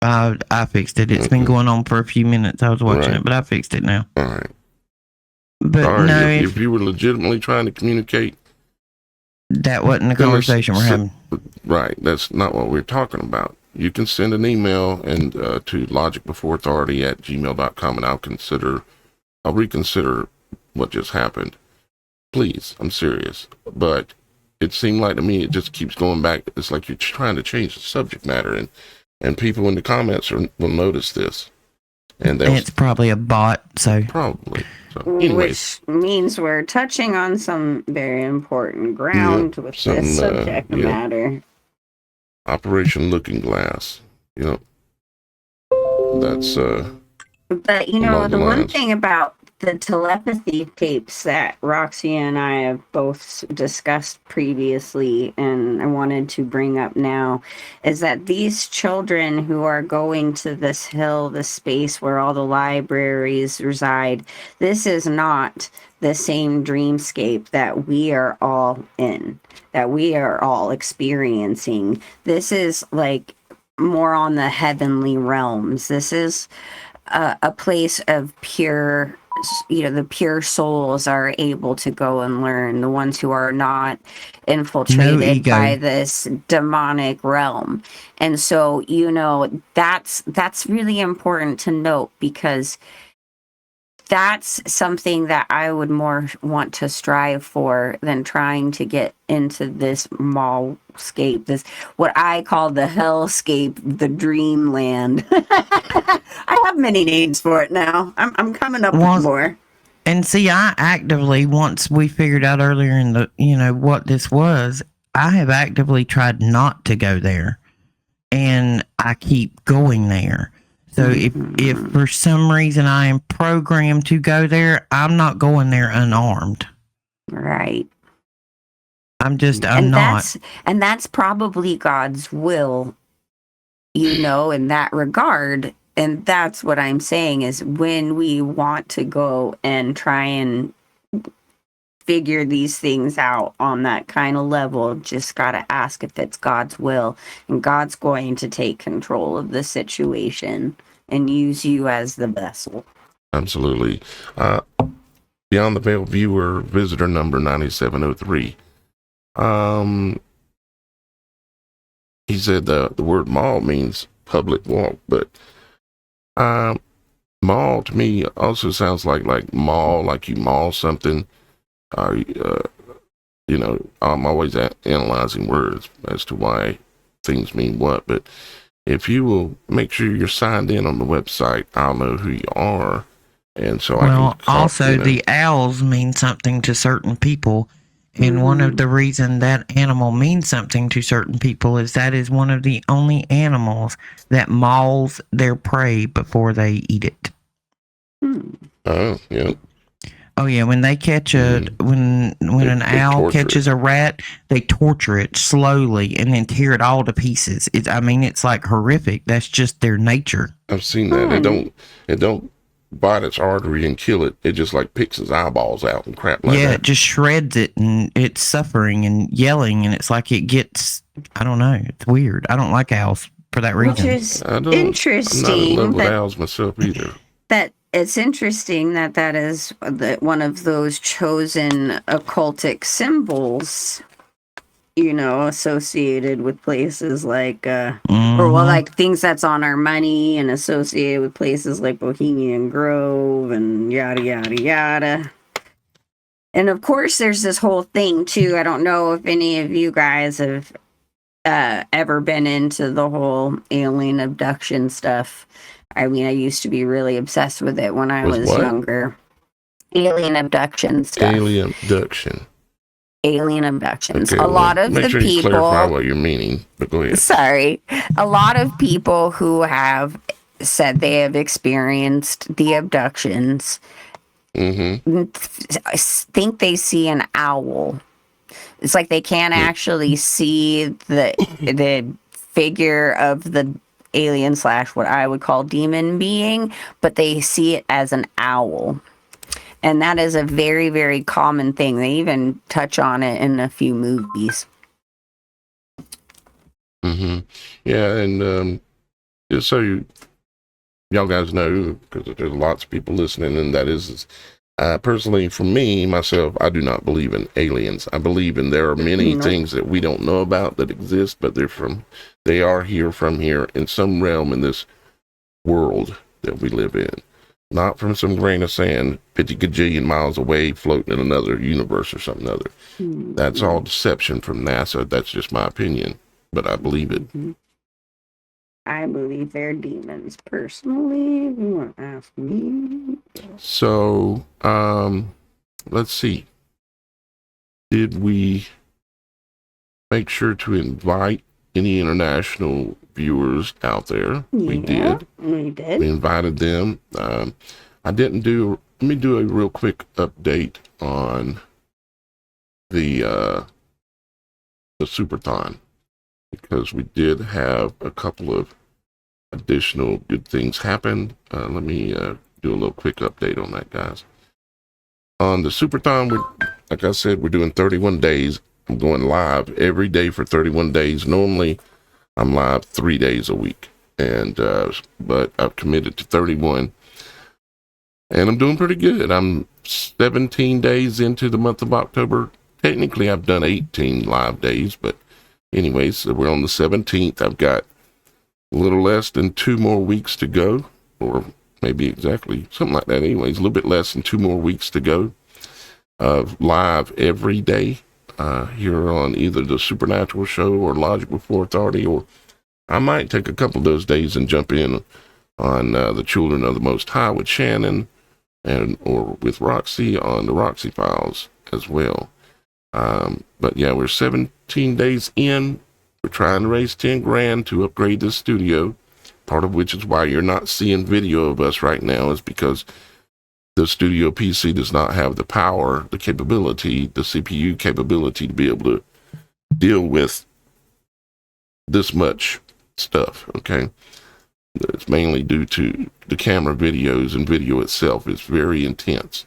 I fixed it. It's been going on for a few minutes. I was watching it, but I fixed it now. All right. But if you were legitimately trying to communicate, that wasn't the conversation we're having. Right. That's not what we're talking about. You can send an email and to LogicBeforeAuthority@gmail.com, and I'll reconsider what just happened. Please, I'm serious. But it seemed like to me it just keeps going back. It's like you're trying to change the subject matter, and people in the comments will notice this. And it's probably a bot, so probably. So, anyways. Which means we're touching on some very important ground with this subject matter. Operation Looking Glass. That's But the one thing about the telepathy tapes that Roxy and I have both discussed previously, and I wanted to bring up now, is that these children who are going to this hill, this space where all the libraries reside, this is not the same dreamscape that we are all in, that we are all experiencing. This is like more on the heavenly realms. This is a place of pure, the pure souls are able to go and learn, the ones who are not infiltrated by this demonic realm. And so, that's really important to note, because that's something that I would more want to strive for than trying to get into this mallscape, this what I call the hellscape, the dreamland. I have many names for it now. I'm coming up with more. And see, I actively, once we figured out earlier in the, what this was, I have actively tried not to go there, and I keep going there. So if for some reason I am programmed to go there, I'm not going there unarmed. Right. I'm not. And that's probably God's will, in that regard. And that's what I'm saying is when we want to go and try and figure these things out on that kind of level, just got to ask if it's God's will, and God's going to take control of the situation and use you as the vessel. Absolutely. Beyond the Veil viewer, visitor number 9703. He said the word mall means public walk, but mall to me also sounds like mall, like you maul something. I'm always analyzing words as to why things mean what, but if you will make sure you're signed in on the website, I'll know who you are. And so the owls mean something to certain people. And one of the reason that animal means something to certain people is that is one of the only animals that mauls their prey before they eat it. Oh, yeah. Oh yeah, when they catch when an owl catches a rat, they torture it slowly and then tear it all to pieces. It's like horrific. That's just their nature. I've seen that. It don't bite its artery and kill it. It just like picks its eyeballs out and crap like that. Yeah, it just shreds it, and it's suffering and yelling, and it's like it gets, I don't know, it's weird. I don't like owls for that reason. Which is interesting. I'm not in love with owls myself either. That it's interesting that is one of those chosen occultic symbols, associated with places like, like things that's on our money and associated with places like Bohemian Grove and yada, yada, yada. And of course, there's this whole thing too. I don't know if any of you guys have ever been into the whole alien abduction stuff. I mean, I used to be really obsessed with it when I was younger. Alien abduction stuff. Alien abduction. Okay, a lot of the people. You clarify what you're meaning, but go ahead. Sorry, a lot of people who have said they have experienced the abductions think they see an owl. It's like they can't actually see the figure of the alien / what I would call demon being, but they see it as an owl. And that is a very, very common thing. They even touch on it in a few movies. Yeah, and just so y'all guys know, because there's lots of people listening, and that is personally, for me, myself, I do not believe in aliens. I believe there are many things that we don't know about that exist, but they are here from here in some realm in this world that we live in. Not from some grain of sand 50 gajillion miles away floating in another universe or something other. That's all deception from NASA. That's just my opinion, but I believe it. I believe they're demons, personally, if you want to ask me. So, let's see. Did we make sure to invite any international viewers out there? We did. We invited them. Let me do a real quick update on the Superthon, because we did have a couple of additional good things happen. Let me do a little quick update on that, guys. On the Superthon, like I said, we're doing 31 days. I'm going live every day for 31 days. Normally, I'm live 3 days a week, but I've committed to 31, and I'm doing pretty good. I'm 17 days into the month of October. Technically, I've done 18 live days, but anyways, so we're on the 17th. I've got a little less than 2 more weeks to go, or maybe exactly something like that. Anyways, a little bit less than 2 more weeks to go of live every day. Here on either the Supernatural Show or Logic Before Authority, or I might take a couple of those days and jump in on the Children of the Most High with Shannon, or with Roxy on the Roxy Files as well. But yeah, we're 17 days in. We're trying to raise 10 grand to upgrade this studio. Part of which is why you're not seeing video of us right now, is because the studio PC does not have the power, the capability, the CPU capability to be able to deal with this much stuff. Okay. It's mainly due to the camera videos and video itself. It's very intense,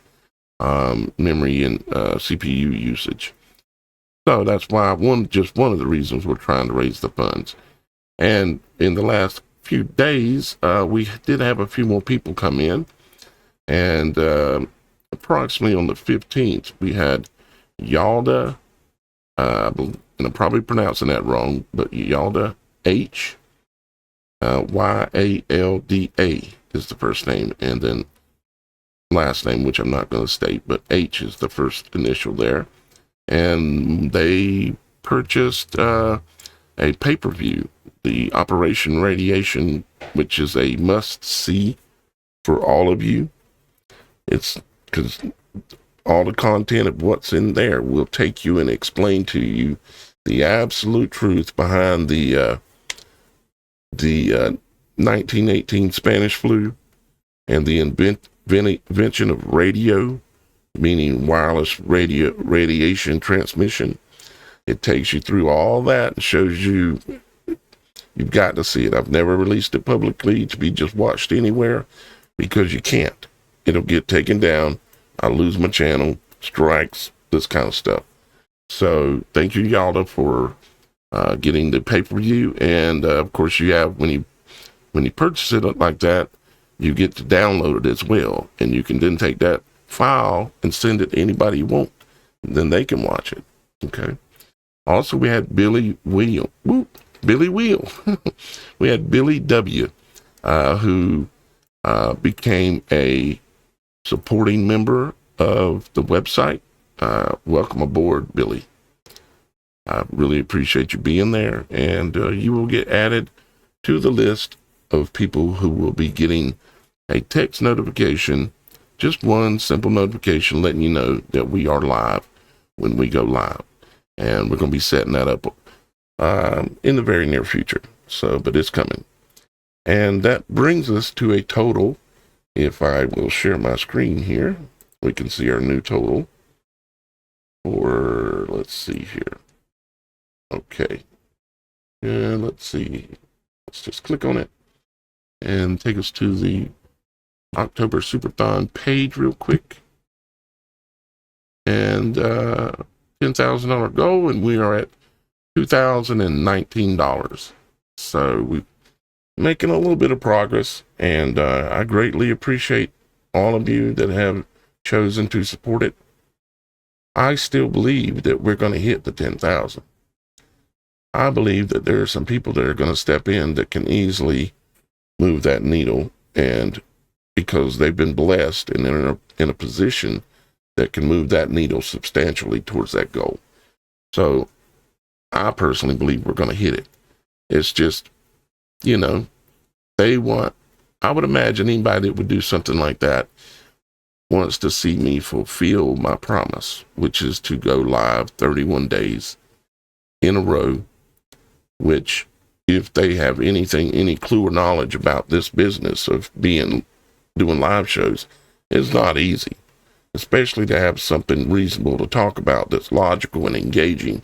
memory and CPU usage. So that's why just one of the reasons we're trying to raise the funds. And in the last few days, we did have a few more people come in, and approximately on the 15th, we had Yalda, and I'm probably pronouncing that wrong, but Yalda H. Yalda is the first name, and then last name, which I'm not going to state, but H is the first initial there. And they purchased a pay-per-view, the Operation Radiation, which is a must-see for all of you. It's because all the content of what's in there will take you and explain to you the absolute truth behind the 1918 Spanish flu and the invention of radio, meaning wireless radiation transmission. It takes you through all that and shows you. You've got to see it. I've never released it publicly to be just watched anywhere because you can't. It'll get taken down. I'll lose my channel, strikes, this kind of stuff. So thank you, Yalda, for getting the pay-per-view. And of course, you have when you purchase it like that, you get to download it as well, and you can then take that file and send it to anybody you want. Then they can watch it. Okay. Also, we had Billy Wheel. Billy Wheel. We had Billy W, who became a supporting member of the website. Welcome aboard, Billy. I really appreciate you being there, and you will get added to the list of people who will be getting a text notification, just one simple notification letting you know that we are live when we go live. And we're going to be setting that up in the very near future. But it's coming. And that brings us to a total. If I will share my screen here, we can see our new total for, let's see here. Okay. And let's see. Let's just click on it and take us to the October Superthon page real quick. And $10,000 goal, and we are at $2,019. So we're making a little bit of progress, and I greatly appreciate all of you that have chosen to support it. I still believe that we're going to hit the 10,000. I believe that there are some people that are going to step in that can easily move that needle, and because they've been blessed and in a position that can move that needle substantially towards that goal. So I personally believe we're going to hit it. It's just, I would imagine anybody that would do something like that wants to see me fulfill my promise, which is to go live 31 days in a row, which if they have any clue or knowledge about this business of doing live shows, is not easy. Especially to have something reasonable to talk about that's logical and engaging,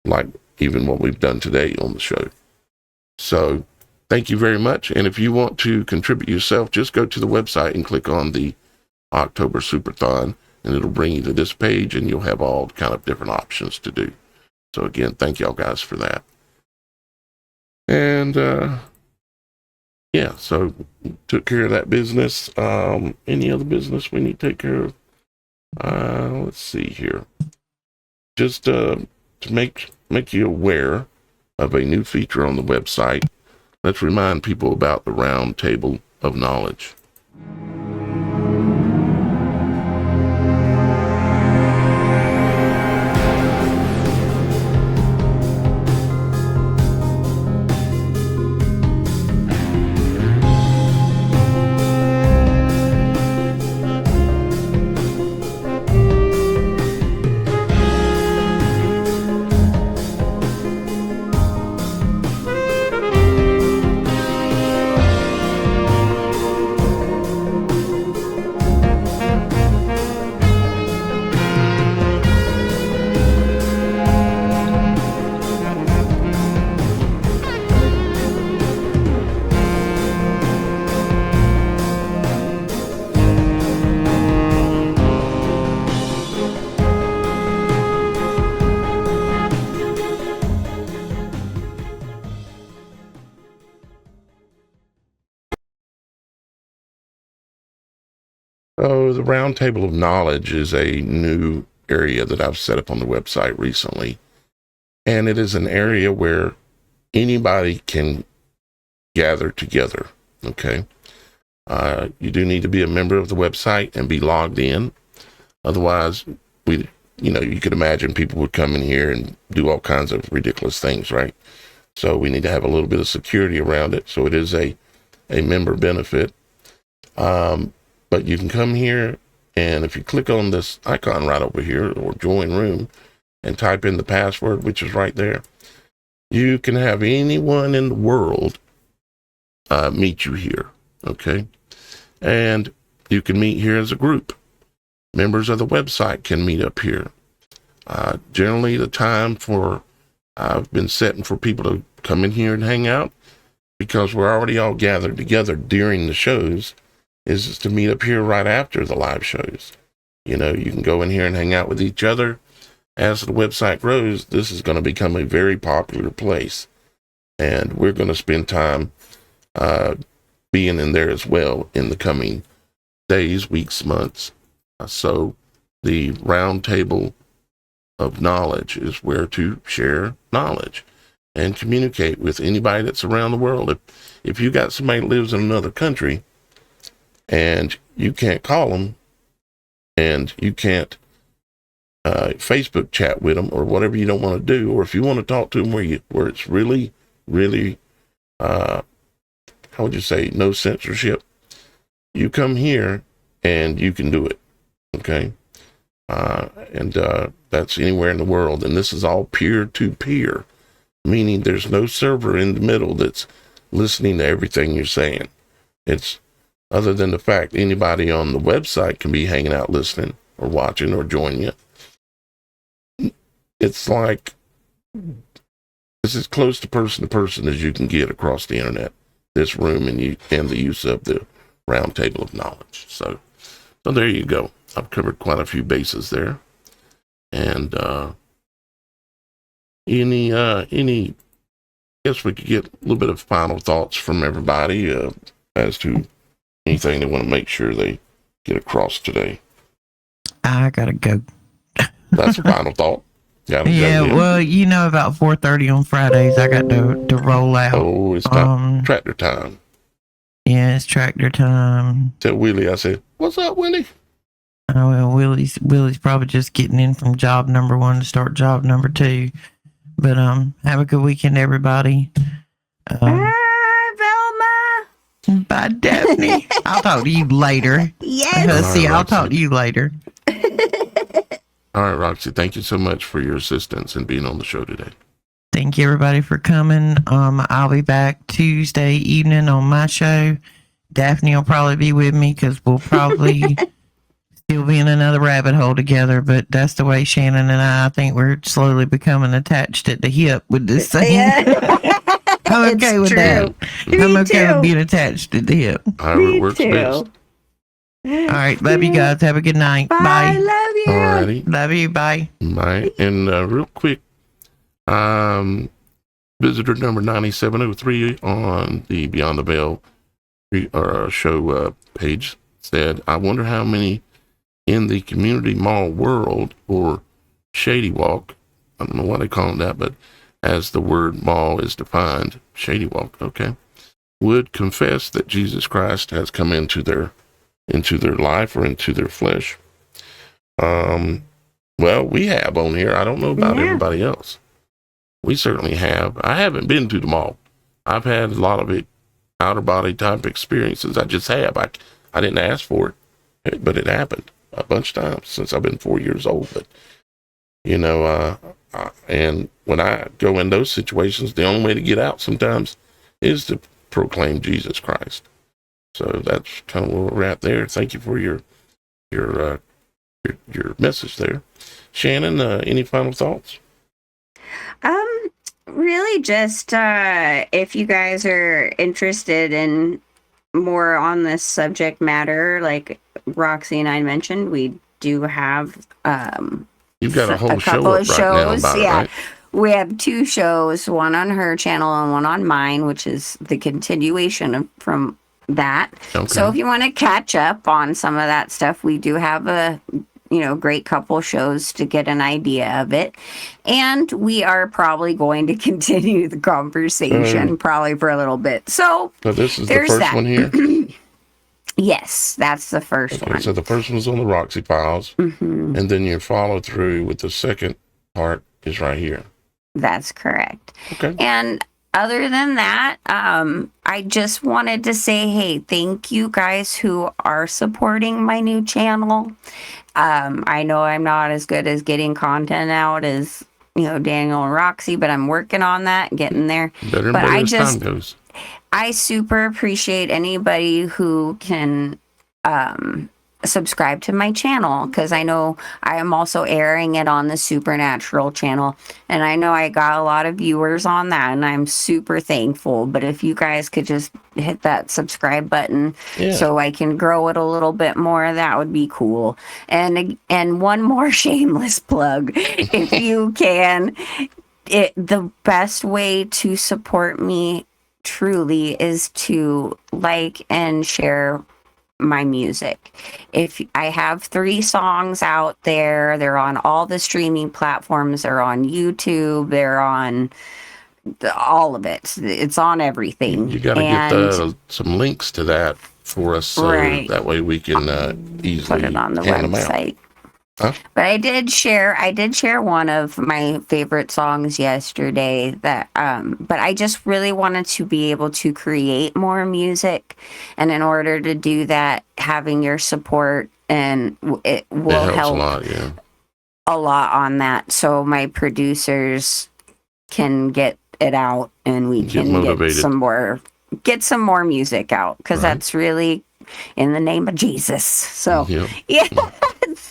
like even what we've done today on the show. So thank you very much. And if you want to contribute yourself, just go to the website and click on the October Superthon, and it'll bring you to this page, and you'll have all kind of different options to do. So again, thank y'all guys for that. And so took care of that business. Any other business we need to take care of? Let's see here. Just to make you aware of a new feature on the website, let's remind people about the round table of knowledge. So the Roundtable of Knowledge is a new area that I've set up on the website recently. And it is an area where anybody can gather together. Okay. You do need to be a member of the website and be logged in. Otherwise, you could imagine people would come in here and do all kinds of ridiculous things, right? So we need to have a little bit of security around it. So it is a member benefit. But you can come here, and if you click on this icon right over here, or join room, and type in the password, which is right there, you can have anyone in the world meet you here, okay? And you can meet here as a group. Members of the website can meet up here. Generally, the time I've been setting for people to come in here and hang out, because we're already all gathered together during the shows, is to meet up here right after the live shows. You can go in here and hang out with each other. As the website grows, this is going to become a very popular place. And we're going to spend time being in there as well in the coming days, weeks, months. So the Roundtable of Knowledge is where to share knowledge and communicate with anybody that's around the world. If you got somebody that lives in another country and you can't call them and you can't Facebook chat with them or whatever you don't want to do, or if you want to talk to them where it's really, really, how would you say, no censorship, you come here and you can do it. Okay. And that's anywhere in the world. And this is all peer-to-peer, meaning there's no server in the middle that's listening to everything you're saying. It's other than the fact anybody on the website can be hanging out, listening or watching or joining you. It's like, it's as close to person as you can get across the internet, this room and the use of the Roundtable of Knowledge. So there you go. I've covered quite a few bases there. And I guess we could get a little bit of final thoughts from everybody as to anything they want to make sure they get across today. I gotta go. That's a final thought. Yeah, well, about 4:30 on Fridays, I got to roll out. Oh, it's about tractor time. Yeah, it's tractor time. Tell Willie, I said, "What's up, Willie?" Oh, well, Willie's probably just getting in from job number 1 to start job number 2. But have a good weekend, everybody. Bye, Velma. Bye, Daphne. I'll talk to you later. Yes. See, All right, I'll talk to you later. All right, Roxy, thank you so much for your assistance in being on the show today. Thank you, everybody, for coming. I'll be back Tuesday evening on my show. Daphne will probably be with me because we'll probably still be in another rabbit hole together. But that's the way Shannon and I think we're slowly becoming attached at the hip with this thing. Yeah. I'm okay with that. I'm okay with being attached at the hip. However it works best. All right. Love you guys. Have a good night. Bye. Love you. Alrighty. Love you. Bye. Bye. And real quick, visitor number 9703 on the Beyond the Veil show page said, "I wonder how many in the community mall world or Shady Walk," I don't know why they call it that, but as the word mall is defined, Shady Walk, okay, would confess that Jesus Christ has come into their life or into their flesh. Well, we have on here. I don't know about everybody else. We certainly have. I haven't been to the mall. I've had a lot of outer body type experiences. I just have. I didn't ask for it, but it happened a bunch of times since I've been 4 years old. But and when I go in those situations, the only way to get out sometimes is to proclaim Jesus Christ. So that's kind of where we're at there. Thank you for your message there. Shannon, any final thoughts? Really just if you guys are interested in more on this subject matter, like Roxy and I mentioned, we do have You've got a whole couple show of up shows. right now about it, right? We have 2 shows, one on her channel and one on mine, which is the continuation from that. Okay. So if you want to catch up on some of that stuff, we do have a great couple shows to get an idea of it. And we are probably going to continue the conversation probably for a little bit. So this is the there's first that. one here? Yes, that's the first one. So the first one's on the Roxy Files, Mm-hmm. and then your follow through with the second part is right here. That's correct. Okay. And other than that, I just wanted to say, hey, thank you guys who are supporting my new channel. I know I'm not as good as getting content out as, Daniel and Roxy, but I'm working on that, getting there. Better and but better as time goes. I super appreciate anybody who can subscribe to my channel, because I know I am also airing it on the Supernatural channel, and I know I got a lot of viewers on that, and I'm super thankful. But if you guys could just hit that subscribe button so I can grow it a little bit more, that would be cool. And one more shameless plug, if you can, the best way to support me truly is to like and share my music. If I have 3 songs out there, they're on all the streaming platforms, they're on YouTube, they're on all of it. It's on everything. You got to get some links to that for us, so that way we can easily put it on the hand website. Huh? But I did share one of my favorite songs yesterday that but I just really wanted to be able to create more music, and in order to do that, having your support and it will help a lot on that, so my producers can get it out and we can get some more music out, because that's really in the name of Jesus. So yeah,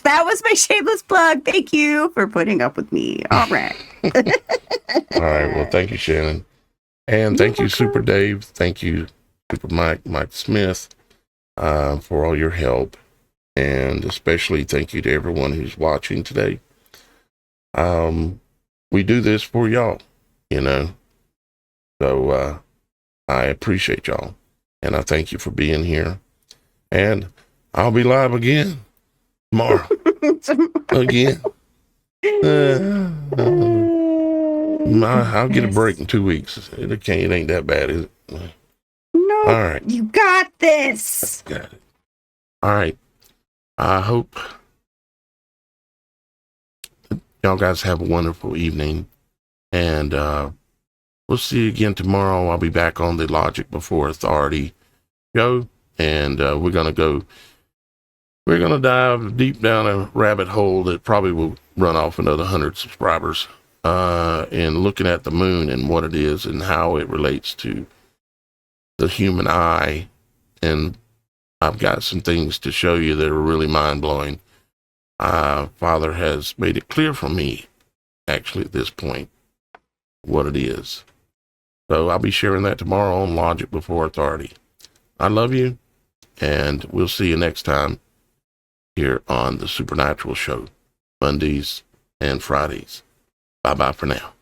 that was my shameless plug. Thank you for putting up with me. All right. All right. Well, thank you, Shannon. And thank you, Super Dave. Thank you, Super Mike Smith, for all your help. And especially thank you to everyone who's watching today. We do this for y'all, So I appreciate y'all. And I thank you for being here. And I'll be live again tomorrow. Again. I'll get a break in 2 weeks. It ain't that bad, is it? No. All right. You got this. Got it. All right. I hope y'all guys have a wonderful evening. And we'll see you again tomorrow. I'll be back on the Logic Before Authority show. And we're going to dive deep down a rabbit hole that probably will run off another 100 subscribers, and looking at the moon and what it is and how it relates to the human eye. And I've got some things to show you that are really mind-blowing. Father has made it clear for me, actually, at this point, what it is. So I'll be sharing that tomorrow on Logic Before Authority. I love you. And we'll see you next time here on The Supernatural Show, Mondays and Fridays. Bye-bye for now.